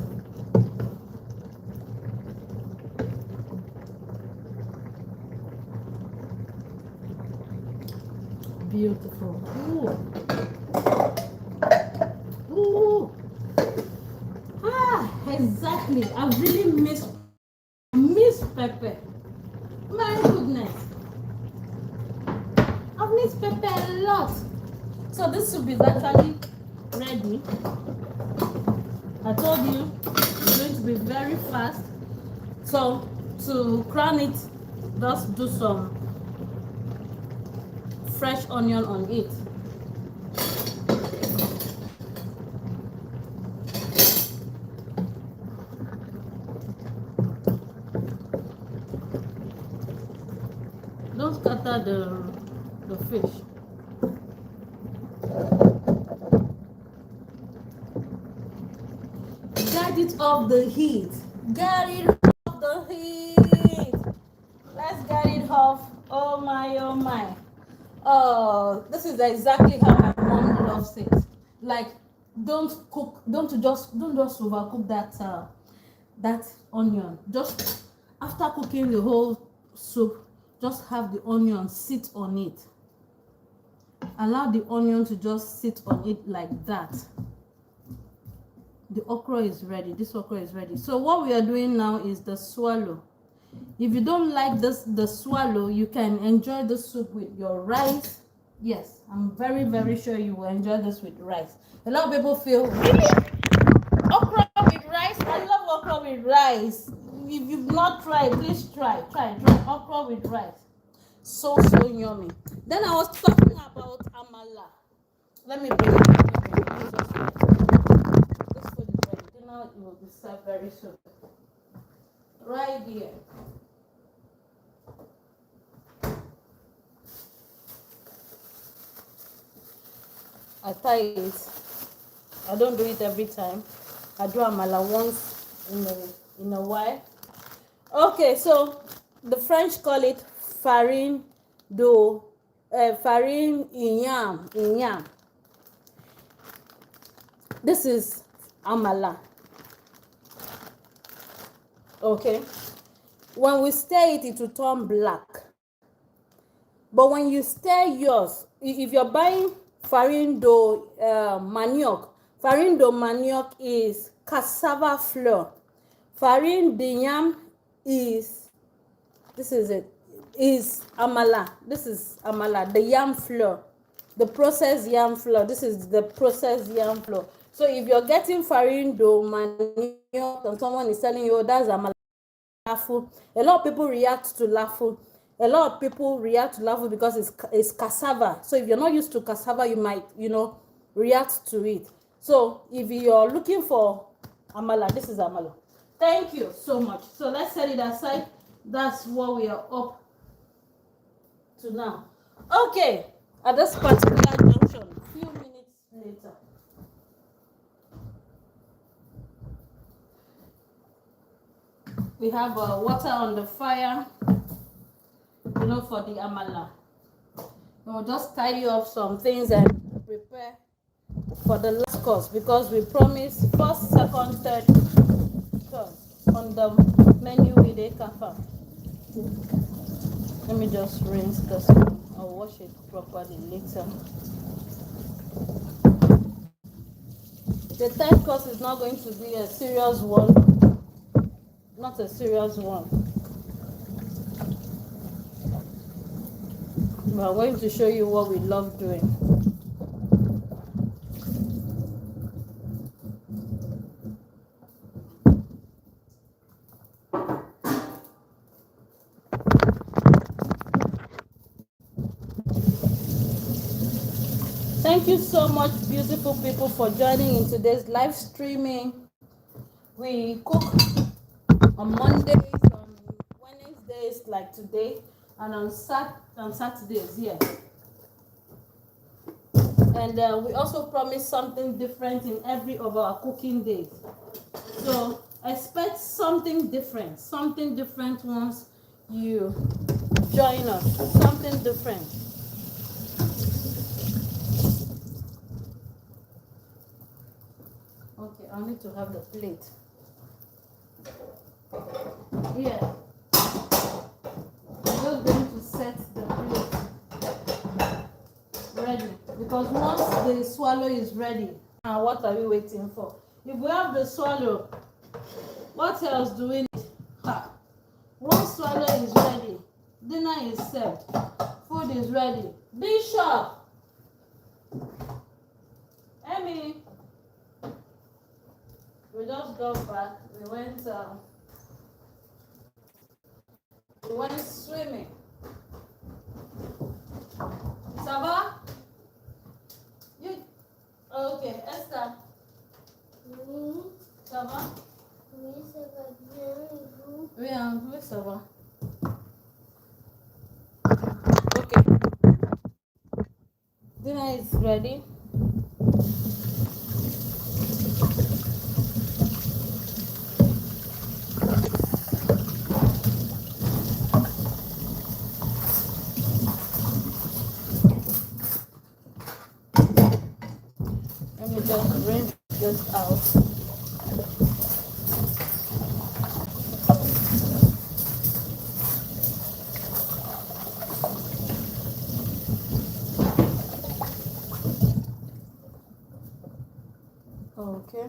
Beautiful. Ooh. Exactly. I really miss pepper. My goodness. I've missed pepper a lot. So this soup is actually ready. I told you it's going to be very fast. So to crown it, just do some fresh onion on it. Don't scatter the fish. Get it off the heat. Get it off the heat. Let's get it off. Oh my, oh my. Oh, this is exactly how my mom loves it. Like don't just overcook that onion. Just after cooking the whole soup, just have the onion sit on it. Allow the onion to just sit on it like that. The okra is ready. This okra is ready. So what we are doing now is the swallow. If you don't like the swallow, you can enjoy the soup with your rice. Yes, I'm very, very sure you will enjoy this with rice. A lot of people feel, really? Okra with rice? I love okra with rice. If you've not tried, please try. Try okra with rice. So yummy. Then I was talking about amala. Let me bring it. This food is ready. Dinner will be served very soon. Right here. I tie it. I don't do it every time. I do amala once in a while. Okay, so the French call it farine dough, farine igname. This is amala. Okay, when we stir it, it will turn black. But when you stir yours, if you're buying farine dough manioc, farine dough manioc is cassava flour. Farine d'igname is, this is it, is amala. This is amala, the yam flour, the processed yam flour. This is the processed yam flour. So if you're getting farine dough manioc and someone is telling you, oh, that's amala, a lot of people react to lafu. A lot of people react to lafu because it's cassava. So if you're not used to cassava, you might, react to it. So if you're looking for amala, this is amala. Thank you so much. So let's set it aside. That's what we are up to now. Okay, at this particular junction, a few minutes later, we have water on the fire, for the amala. We'll just tidy up some things and prepare for the last course, because we promised first, second, third course on the menu with Ekafam. Let me just rinse this one. I'll wash it properly later. The third course is not going to be a serious one. Not a serious one. We are going to show you what we love doing. Thank you so much, beautiful people, for joining in today's live streaming. We cook on Mondays, on Wednesdays like today, and on Saturdays, yeah. And we also promise something different in every of our cooking days. So expect something different once you join us. Something different. Okay, I need to have the plate. Yeah. I'm just going to set the plate ready, because once the swallow is ready, what are we waiting for? If we have the swallow, what else do we need? Once swallow is ready, dinner is served, food is ready. Bishop, Emmy, we just got back. We went swimming. Sava? You? Okay, Esther. Sava? Oui, ça va. Okay. Dinner is ready. Let me just rinse Okay.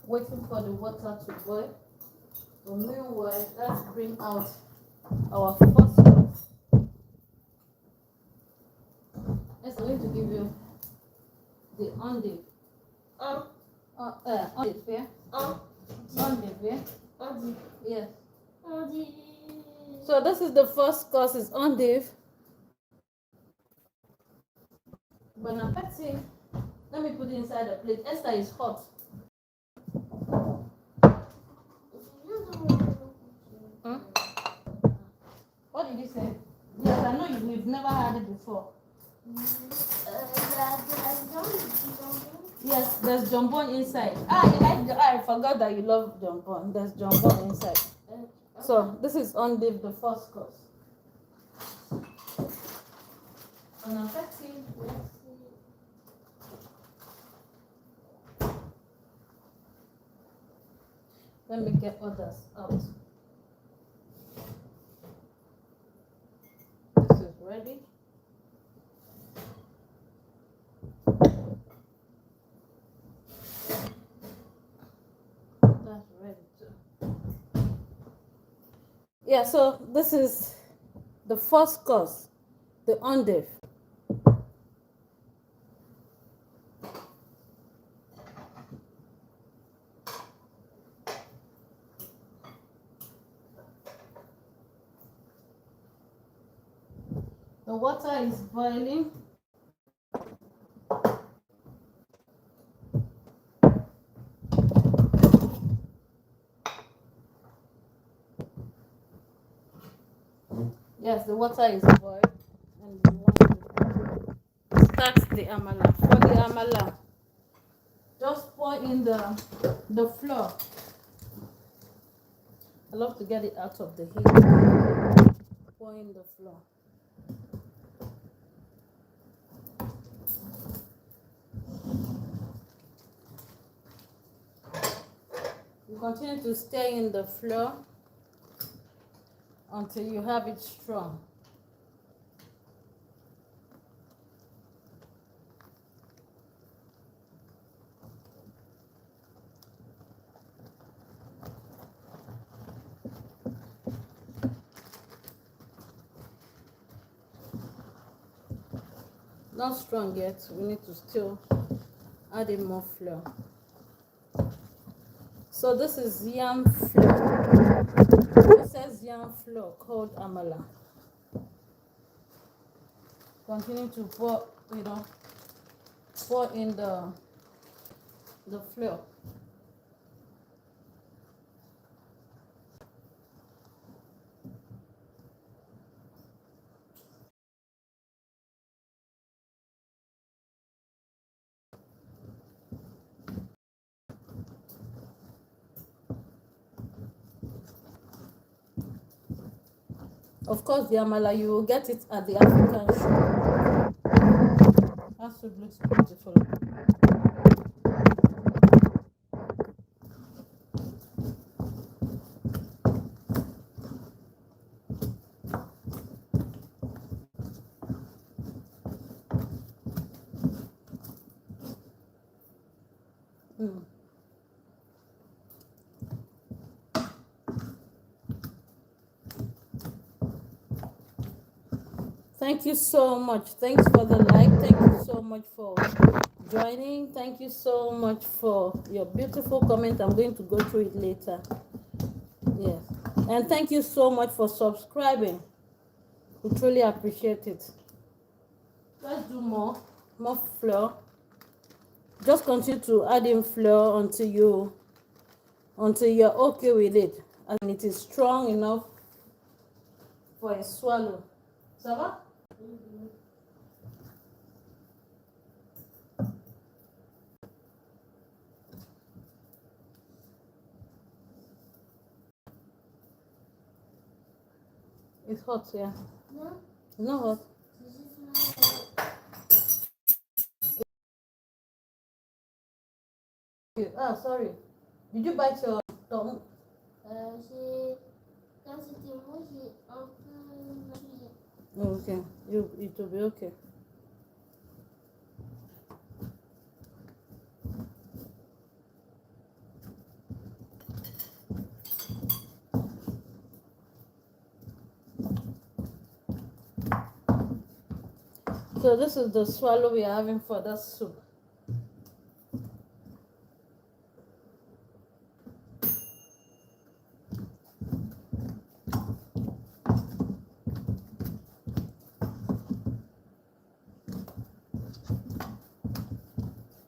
Waiting for the water to boil. So meanwhile, let's bring out our first one. Yes, I'm going to give you the endive. Endive, yeah? Endive, yeah? Endive. Yes. Endive. So this is the first course, is endive. Bon appetit. Let me put it inside the plate. Esther is hot. Hmm? What did you say? Yes, I know we've never had it before. Yes, there's jambon inside. I forgot that you love jambon. There's jambon inside. So this is endive, the first course. Bon appetit. Let me get others out. This is ready. That's ready too. Yeah, so this is the first course, the endive. The water is boiling. Yes, the water is boiled, and we want to start the amala. For the amala, just pour in the flour. I love to get it out of the heat. Pour in the flour. You continue to stir in the flour until you have it strong. Not strong yet. We need to still add in more flour. So this is yam flour. It says yam flour called amala. Continue to pour in the flour. Of course, the amala, you will get it at the African shop. That food looks beautiful. Thank you so much. Thanks for the like. Thank you so much for joining. Thank you so much for your beautiful comment. I'm going to go through it later. Yes. And thank you so much for subscribing. We truly appreciate it. Let's do more flour. Just continue to add in flour until you're okay with it, and it is strong enough for a swallow. Ça va? It's hot, yeah. No? It's not hot. Ah, sorry. Did you bite your tongue? Quand c'était moi, j'ai un peu... Oh, okay. It will be okay. So this is the swallow we are having for the soup.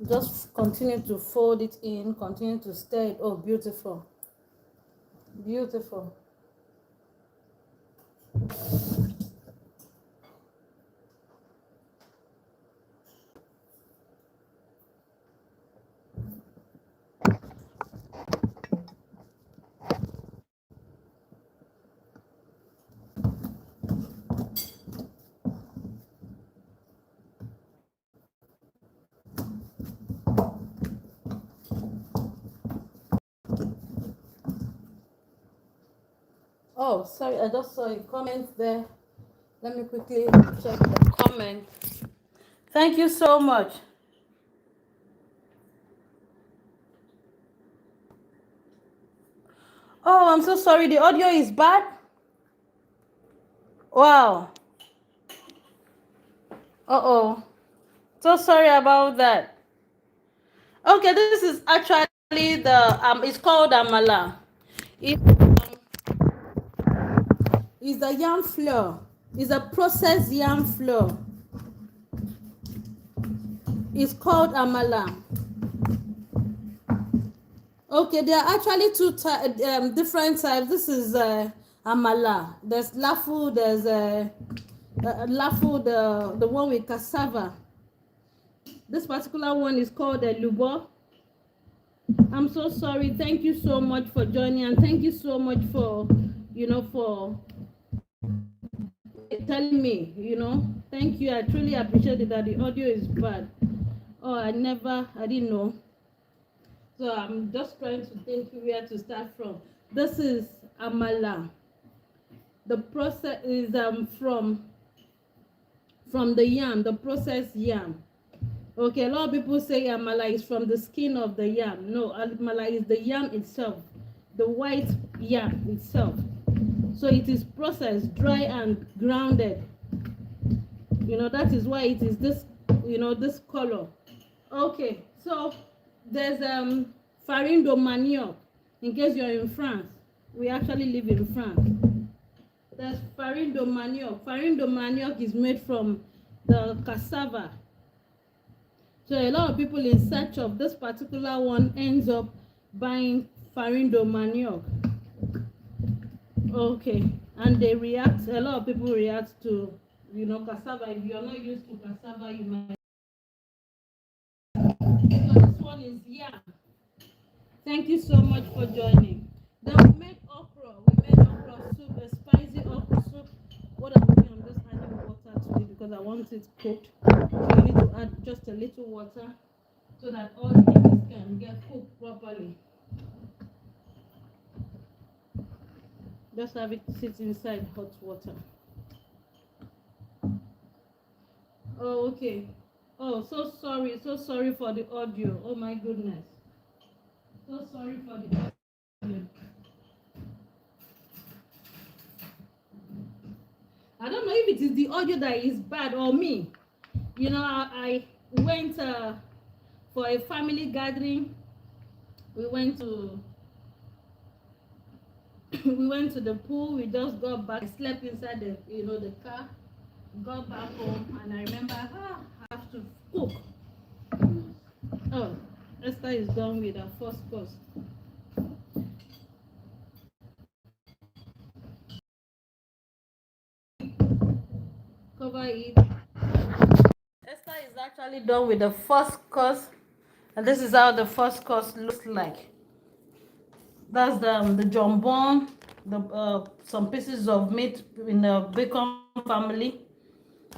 Just continue to fold it in, continue to stir it. Oh, beautiful. Beautiful. Oh, sorry, I just saw a comment there. Let me quickly check the comment. Thank you so much. Oh, I'm so sorry. The audio is bad. Wow. Uh-oh. So sorry about that. Okay, this is actually it's called Amala. It's the yam flour. It's a processed yam flour. It's called Amala. Okay, there are actually two different types. This is Amala. There's Lafu, there's Lafu, the one with cassava. This particular one is called Lubo. I'm so sorry. Thank you so much for joining, and thank you so much for, for telling me, Thank you. I truly appreciate it that the audio is bad. Oh, I didn't know. So I'm just trying to think where to start from. This is Amala. The process is from the yam, the processed yam. Okay, a lot of people say Amala is from the skin of the yam. No, Amala is the yam itself, the white yam itself. So it is processed, dry and grounded. That is why it is this, this color. Okay, so there's Farindo manioc. In case you're in France, we actually live in France. There's Farindo manioc. Farindo manioc is made from the cassava. So a lot of people in search of this particular one ends up buying Farindo manioc. Okay, and they react. A lot of people react to cassava. If you're not used to cassava, you might. So this one is yam. Thank you so much for joining. Then we made okra. We made okra soup, a spicy okra soup. What I'm doing, I'm just adding water to it because I want it cooked. So you need to add just a little water so that all the things can get cooked properly. Just have it sit inside hot water. Oh, okay. Oh, so sorry for the audio. Oh my goodness. So sorry for the audio. I don't know if it is the audio that is bad or me. I went for a family gathering. We went to the pool. We just got back. I slept inside the car. Got back home, and I remember I have to cook. Oh, Esther is done with her first course. Cover it. Esther is actually done with the first course, and this is how the first course looks like. That's the jambon, some pieces of meat in the bacon family,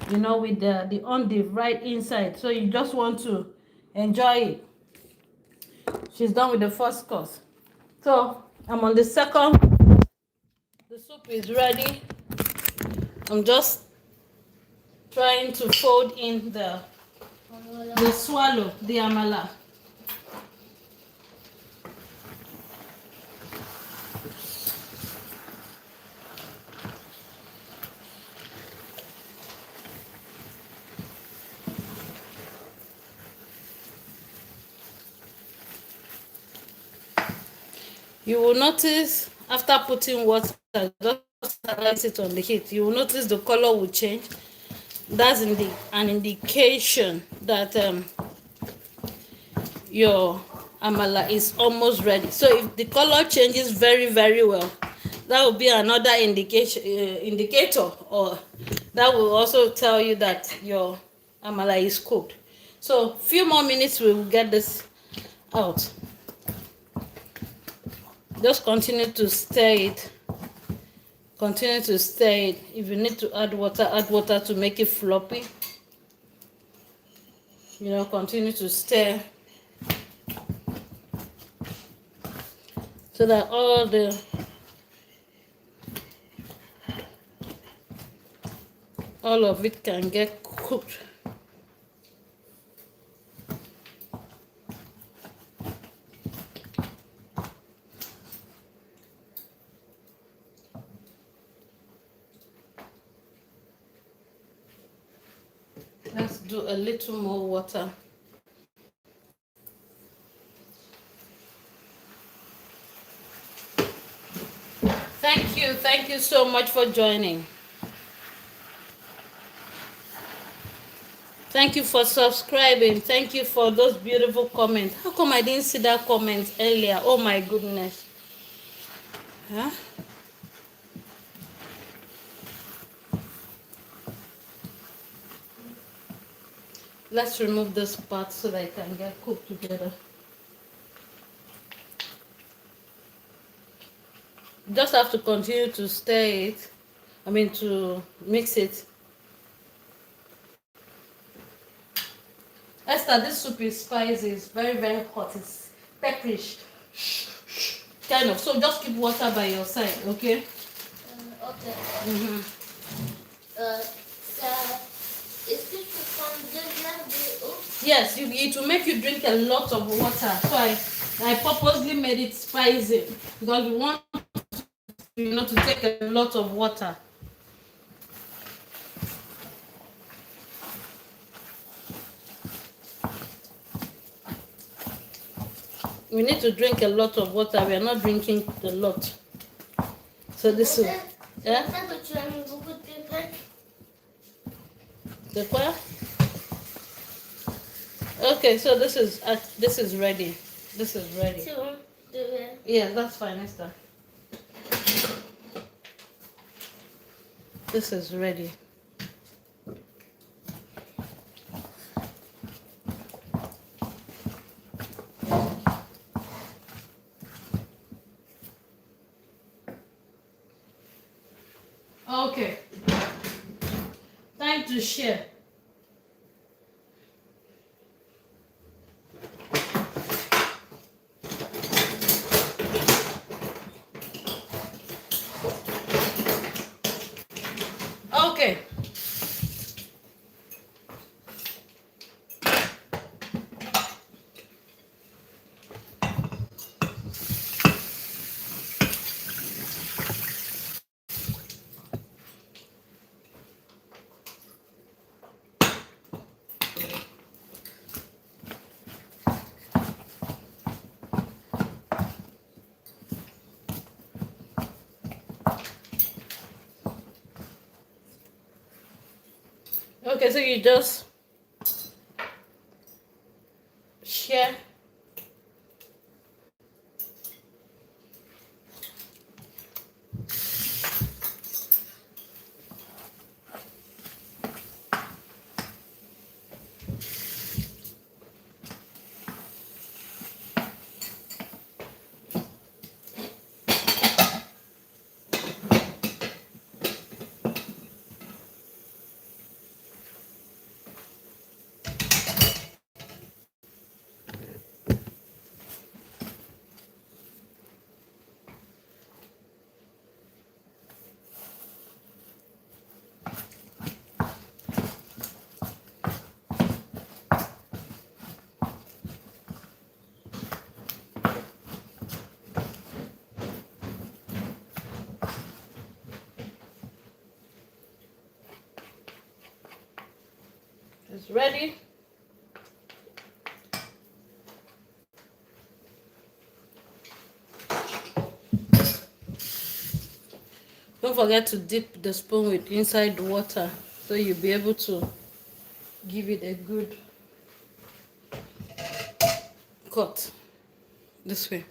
with the endive right inside. So you just want to enjoy it. She's done with the first course. So I'm on the second. The soup is ready. I'm just trying to fold in the swallow, the amala. You will notice after putting water, just slice it on the heat, you will notice the color will change. That's an indication that your amala is almost ready. So if the color changes very, very well, that will be another indicator, or that will also tell you that your amala is cooked. So few more minutes, we will get this out. Just continue to stir it. Continue to stir it. If you need to add water to make it floppy. Continue to stir so that all of it can get cooked. Let's do a little more water. Thank you so much for joining. Thank you for subscribing. Thank you for those beautiful comments. How come I didn't see that comment earlier? Oh my goodness. Huh? Let's remove this part so that it can get cooked together. Just have to continue to stir it. To mix it. Esther, this soup is spicy. It's very, very hot. It's pepperish. Kind of. So just keep water by your side, okay? Okay. Is this from the Yes, it will make you drink a lot of water. So I purposely made it spicy because we want to take a lot of water. We need to drink a lot of water. We are not drinking a lot. So this is the quoi? Okay, so this is ready. This is ready. Yeah, that's fine, Esther. This is ready. Okay. Time to share. Okay. Okay, so you just share. It's ready. Don't forget to dip the spoon with inside the water so you'll be able to give it a good cut this way.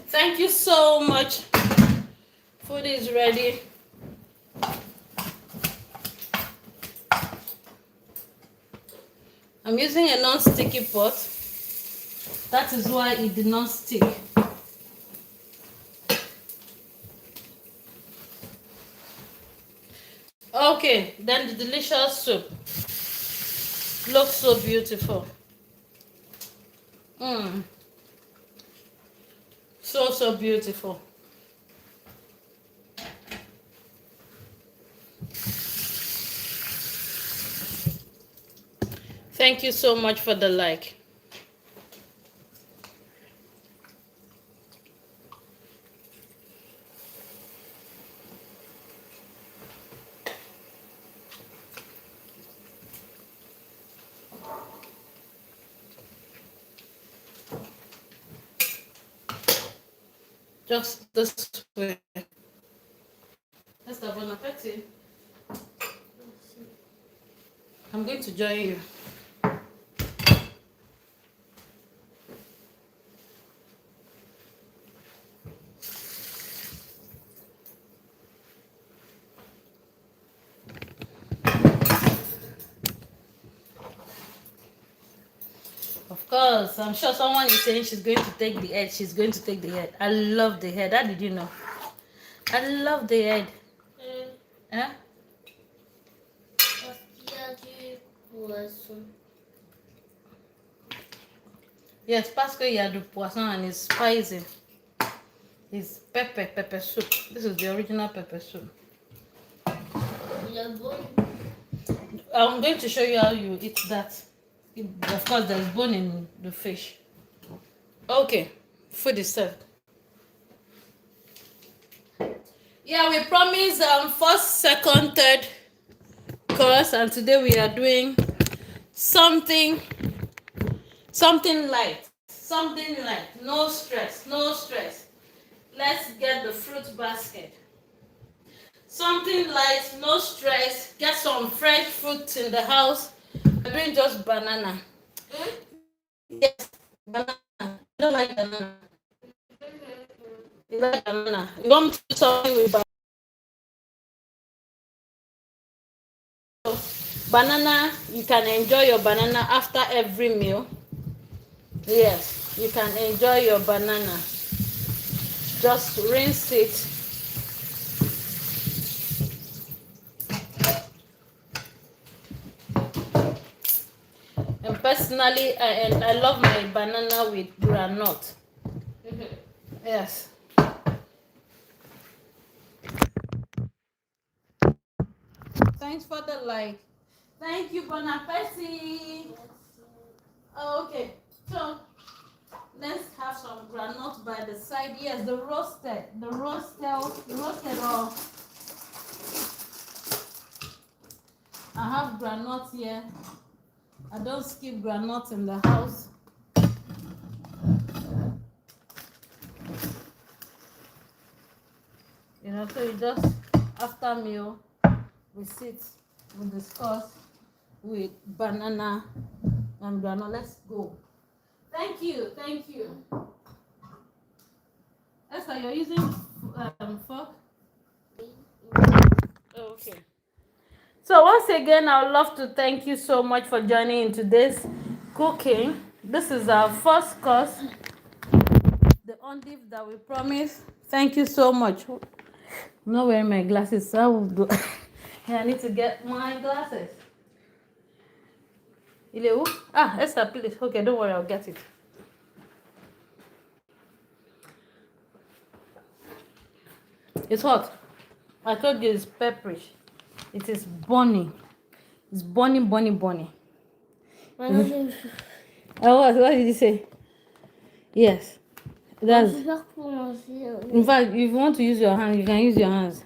Thank you so much. Food is ready. I'm using a non-sticky pot. That is why it did not stick. Okay, then the delicious soup. Looks so beautiful. So beautiful. Thank you so much for the like. Just this way. That's the bon appetit. I'm going to join you. Of course, I'm sure someone is saying she's going to take the head. She's going to take the head. I love the head. How did you know? I love the head. Huh? Yes, parce qu'il y a du poisson and it's spicy. It's pepper soup. This is the original pepper soup. I'm going to show you how you eat that. Of course, there's bone in the fish. Okay, food is served. Yeah, we promised first, second, third course, and today we are doing something light. No stress. Let's get the fruit basket. Something light, no stress. Get some fresh fruits in the house. We're doing just banana. Yes, banana. You don't like banana. You like banana. You want me to do something with banana? You can enjoy your banana after every meal. Yes, you can enjoy your banana. Just rinse it. And personally, I love my banana with granite. Yes. Thanks for the like. Thank you, bon appetit. Okay, so let's have some granite by the side. Yes, the roasted or I have granite here. I don't skip granite in the house. You know, so you just after meal we sit, we discuss with banana and granite. Let's go. Thank you. Esther, you're using fork? Okay. So once again, I would love to thank you so much for joining in today's cooking. This is our first course, the endive that we promised. Thank you so much. I'm not wearing my glasses, so I will go. I need to get my glasses. Esther, please. Okay, don't worry, I'll get it. It's hot. I told you it's pepperish. It is burning. It's burning. What did you say? Yes. That's. Je vais faire pour manger. In fact, if you want to use your hands, you can use your hands.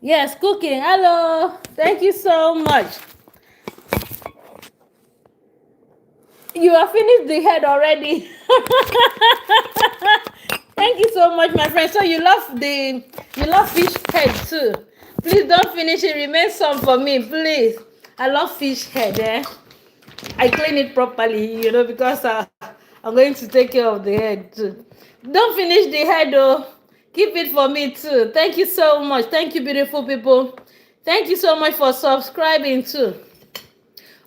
Yes, cooking. Hello. Thank you so much. You have finished the head already. Thank you so much, my friend. So you love fish head too. Please don't finish it. Remain some for me, please. I love fish head. I clean it properly, because I'm going to take care of the head too. Don't finish the head though. Keep it for me too. Thank you so much. Thank you, beautiful people. Thank you so much for subscribing too.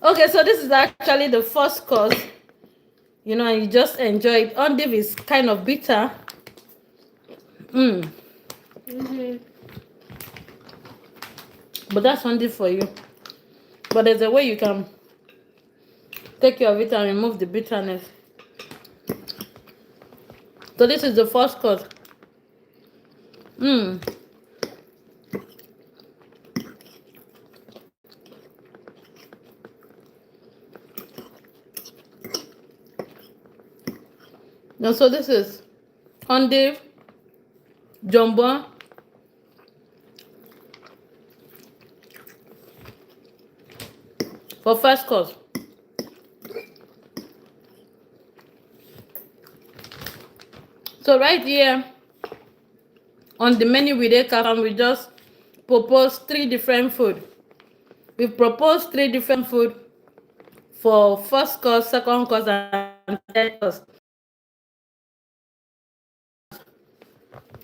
Okay, so this is actually the first course. And you just enjoy it. Endive is kind of bitter. But that's endive for you. But there's a way you can take care of it and remove the bitterness. So this is the first course. Now, so this is endive, jumbo, for first course. So right here on the menu with Ekafam, we just propose 3 different food. We propose 3 different food for first course, second course, and third course.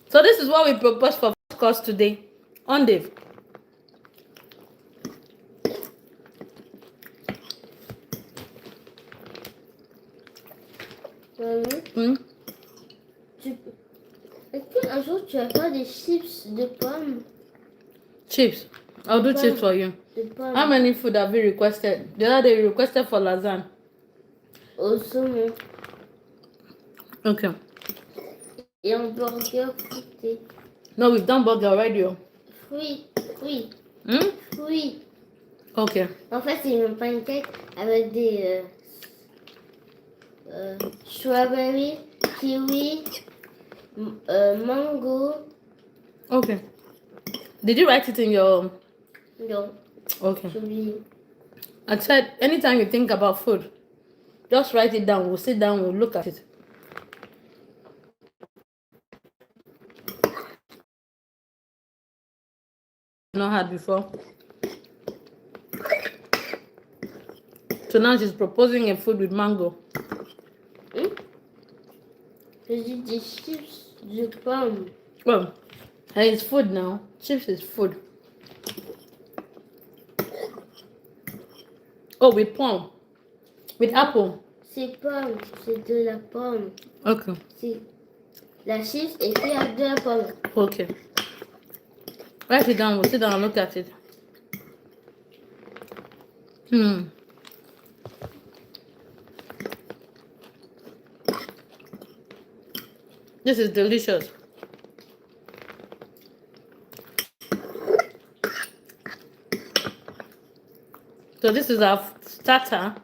So this is what we propose for first course today. Endive. Est-ce qu'un jour tu vas faire des chips de pommes? Chips. I'll do chips for you. How many food have you requested? The other day you requested for lasagna. Au Okay. Et un burger fruité. No, we've done burger already. Fruits. Fruits. Okay. En fait, c'est une pancake avec des strawberry, kiwi, mango. Okay. Did you write it in your... No. Okay. J'ai I said, anytime you think about food, just write it down. We'll sit down, we'll look at it. Not had before. So now she's proposing a food with mango. J'ai dit des chips de pommes. Well, and it's food now. Chips is food. Oh, with plum. With apple. C'est pomme, c'est de la pomme. Okay. C'est la chips et puis avec de la pomme. Okay. Write it down. We'll sit down and look at it. This is delicious. So this is our starter.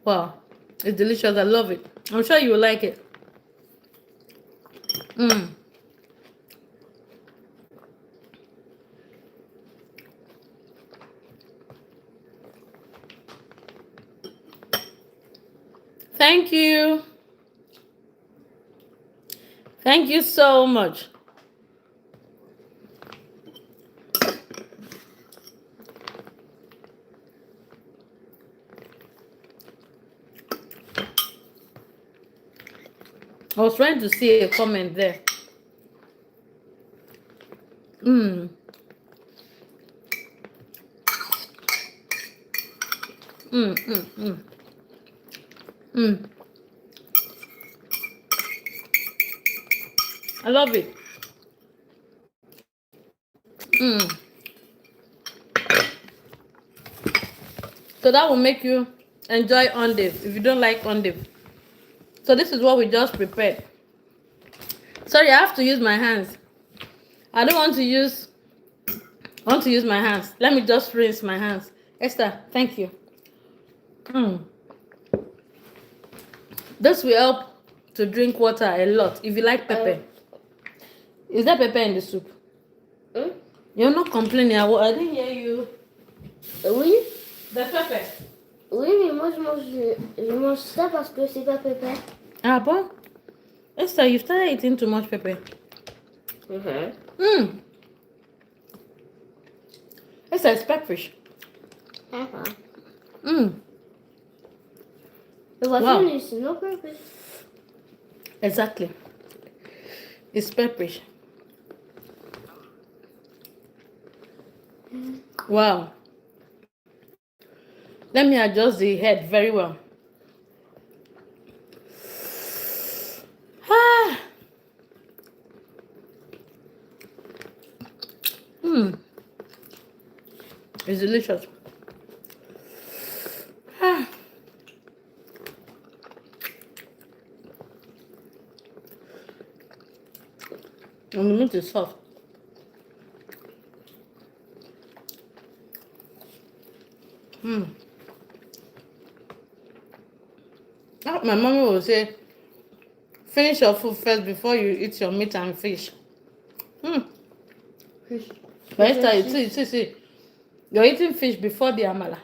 Wow, it's delicious. I love it. I'm sure you will like it. Thank you. Thank you so much. I was trying to see a comment there. I love it. So that will make you enjoy endive if you don't like endive. So this is what we just prepared. Sorry, I have to use my hands. I don't want to use. I want to use my hands. Let me just rinse my hands. Esther, thank you. This will help to drink water a lot if you like pepper. Is there pepper in the soup? You're not complaining. I didn't hear you. Oui. The pepper. Oui, mais moi je mange ça parce que c'est pas pépère. Ah bon? Esther, you've started eating too much pepper. Esther, it's pepperish. The water is no purpose. Exactly. It's pepperish. Wow. Let me adjust the head very well. It's delicious. And the meat is soft. My mommy will say, finish your food first before you eat your meat and fish. Fish. But Esther, see. You're eating fish before the amala.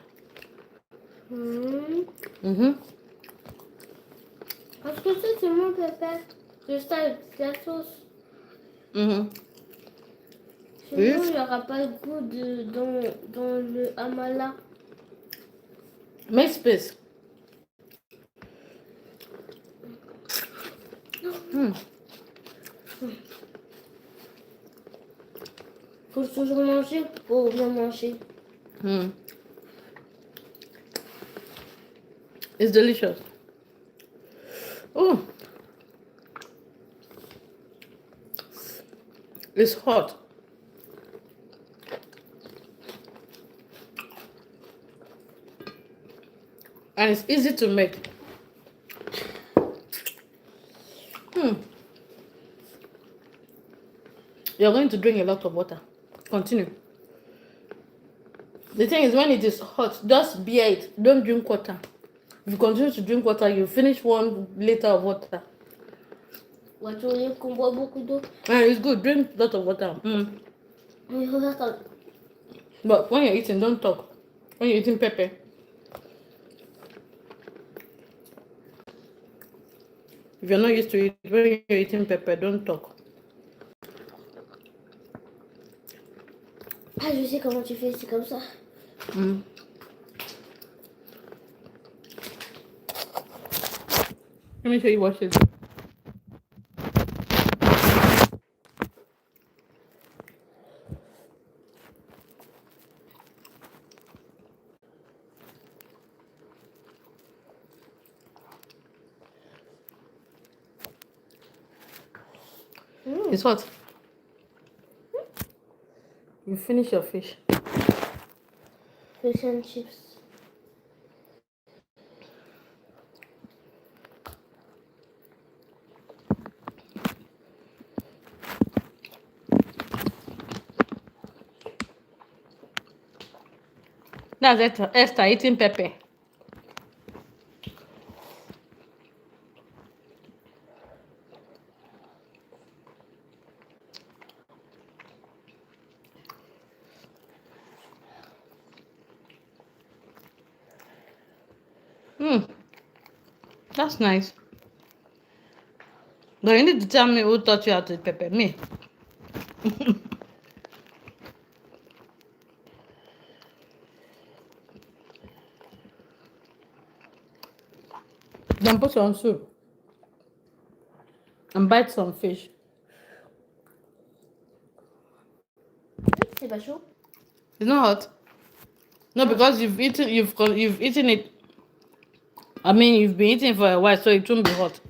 Parce que c'est tellement pépère. Juste avec la sauce. Sinon, il n'y aura pas de goût dans le amala. Make space. Faut toujours manger pour bien manger. It's delicious. Oh, it's hot. And it's easy to make. You're going to drink a lot of water. Continue. The thing is, when it is hot, just bear it. Don't drink water. If you continue to drink water, you finish 1 liter of water. What do you qu'on boit beaucoup d'eau? It's good. Drink a lot of water. But when you're eating, don't talk. When you're eating pepper. If you're not used to it, when you're eating pepper, don't talk. Ah, je sais comment tu fais, c'est comme ça. Let me show you what she's It's hot. You finish your fish. Fish and chips. That's it. Esther eating pepper. That's nice. But you need to tell me who taught you how to eat pepper. Me. Then put some soup and bite some fish. C'est pas chaud? It's not hot. No, because you've eaten it. I mean, you've been eating for a while, so it won't be hot.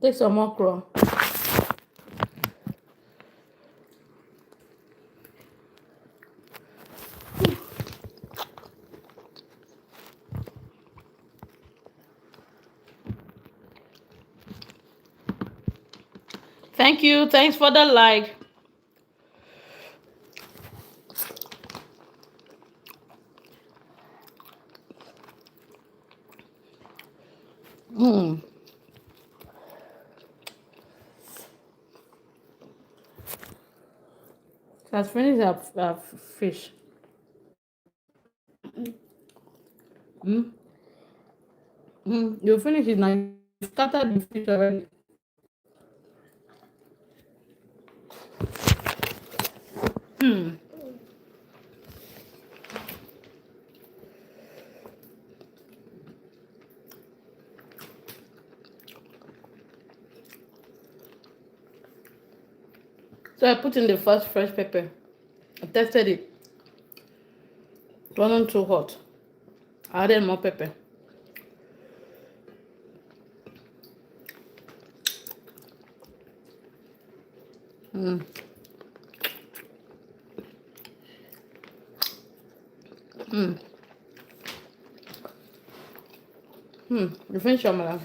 Take some okra. Thank you. Thanks for the like. Let's finish our fish. You finish it now. You started the fish already. So I put in the first fresh pepper. I tested it. It wasn't too hot. I added more pepper. You finish your Amala?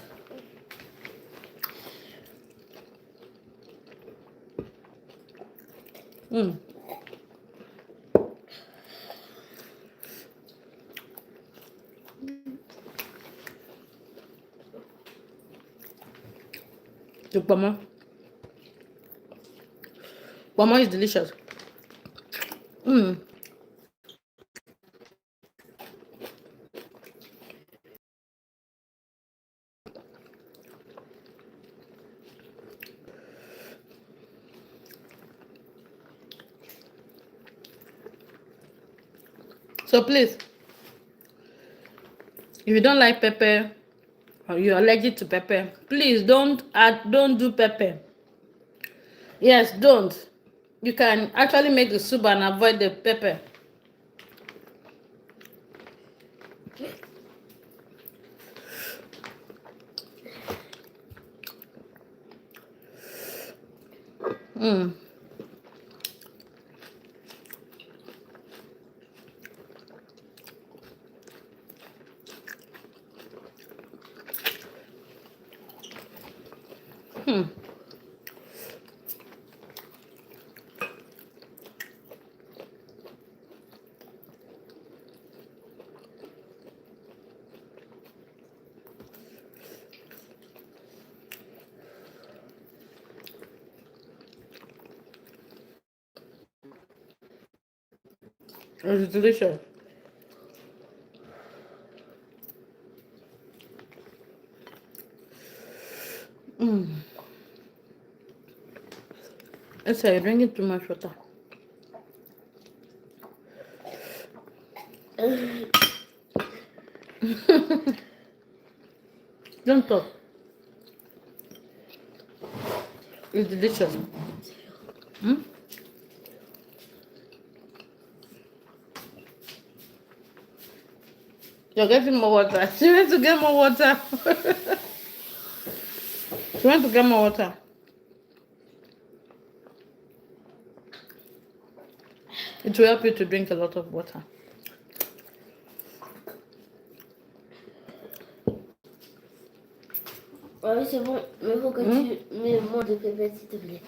The Bama. Bama is delicious. So please, if you don't like pepper or you're allergic to pepper, please don't do pepper. Yes, don't. You can actually make the soup and avoid the pepper. It's delicious. It's you're drinking too much water. Don't talk. It's delicious. You're getting more water. She went to get more water. She went to get more water. It will help you to drink a lot of water. Oui, c'est bon. Mais il faut que tu mets moins de pépette, s'il te plaît.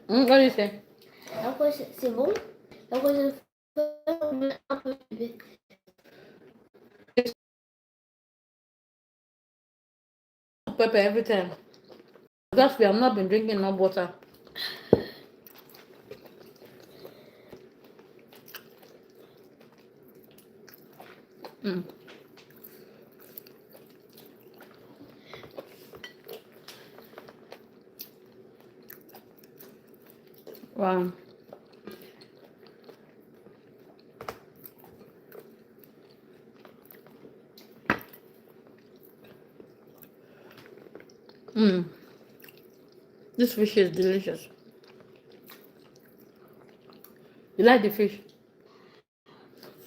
What do you say? Après, c'est bon. La prochaine fois, on met un peu de pépette. Pepper every time. That's why I've not been drinking enough water. Wow. This fish is delicious. You like the fish?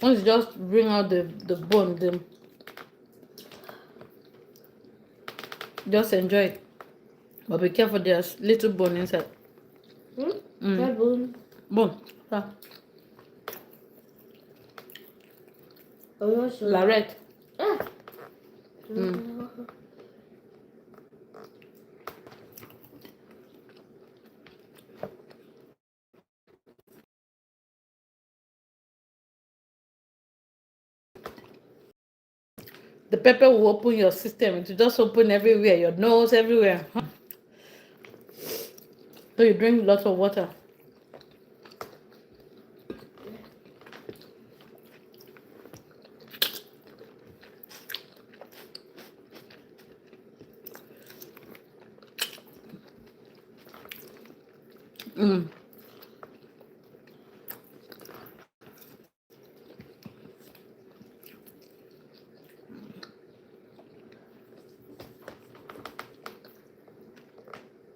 Once you just bring out the bone, just enjoy it. But be careful, there's little bone inside. Pas bon. Bone. Ah. Moi, je... L'arrête. Ah. The pepper will open your system. It will just open everywhere, your nose, everywhere. So you drink lots of water.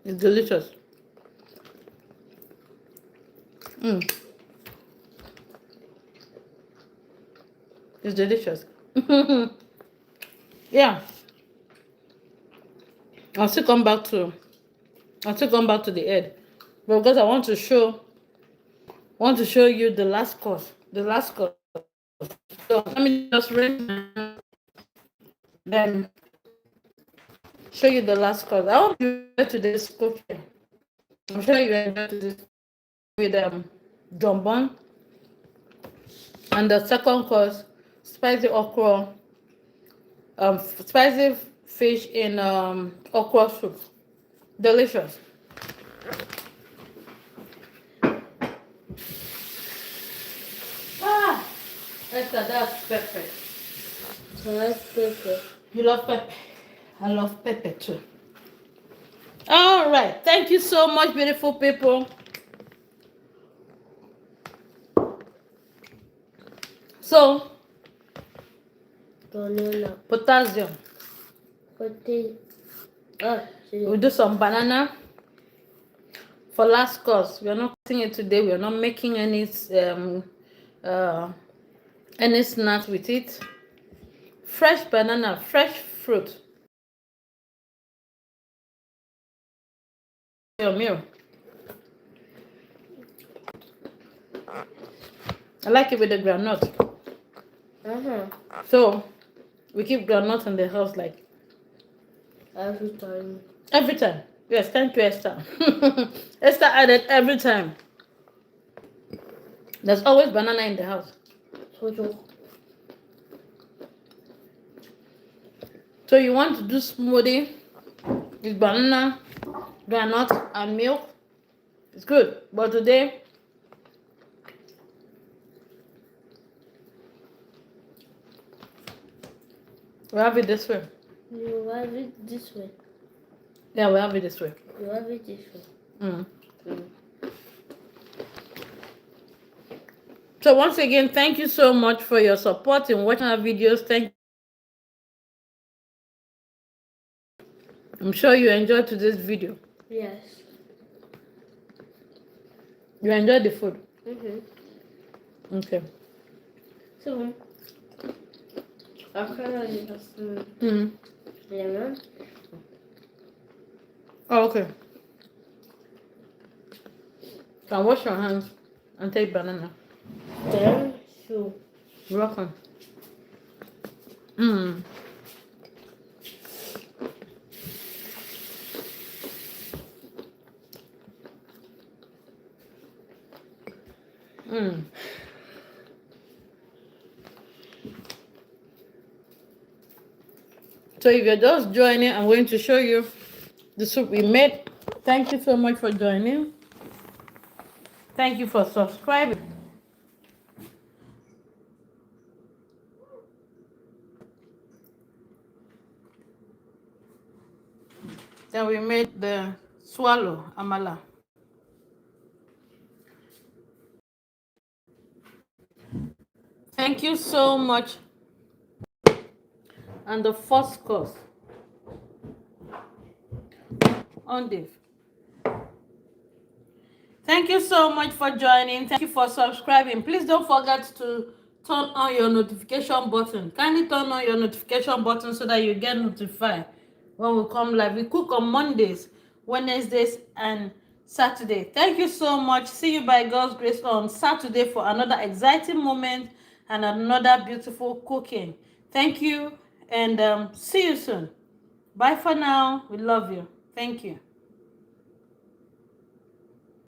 It's delicious. It's delicious. Yeah. I'll still come back to the egg. But because I want to show you the last course. The last course. So let me just rinse then show you the last course. I hope you enjoyed today's cooking. I'm sure you enjoyed today's with jambon. And the second course, spicy okra, spicy fish in okra soup. Delicious. Esther, that's pepper. That's pepper. You love pepper. I love pepper too. All right. Thank you so much, beautiful people. So, Banana. potassium. We'll do some banana for last course. We are not cutting it today. We are not making any snacks with it. Fresh banana, fresh fruit. Your meal. I like it with the granite. So we keep granite in the house like every time. Every time. Yes, thank you, Esther. Esther added every time. There's always banana in the house. So you want to do smoothie with banana, granite, and milk? It's good. But today, we have it this way. You have it this way. Yeah, we have it this way. You have it this way. So once again, thank you so much for your support in watching our videos. Thank you. I'm sure you enjoyed today's video. Yes. You enjoyed the food? Okay. So, après, il reste les mains. Oh, okay. Can wash your hands and take banana. Then, so. You're welcome. So if you're just joining, I'm going to show you the soup we made. Thank you so much for joining. Thank you for subscribing. Then we made the swallow amala. Thank you so much. And the first course, Endive. Thank you so much for joining. Thank you for subscribing. Please don't forget to turn on your notification button. Kindly turn on your notification button so that you get notified when we come live. We cook on Mondays. Wednesdays, and Saturday. Thank you so much. See you by God's grace on Saturday for another exciting moment and another beautiful cooking. Thank you, and see you soon. Bye for now. We love you. Thank you.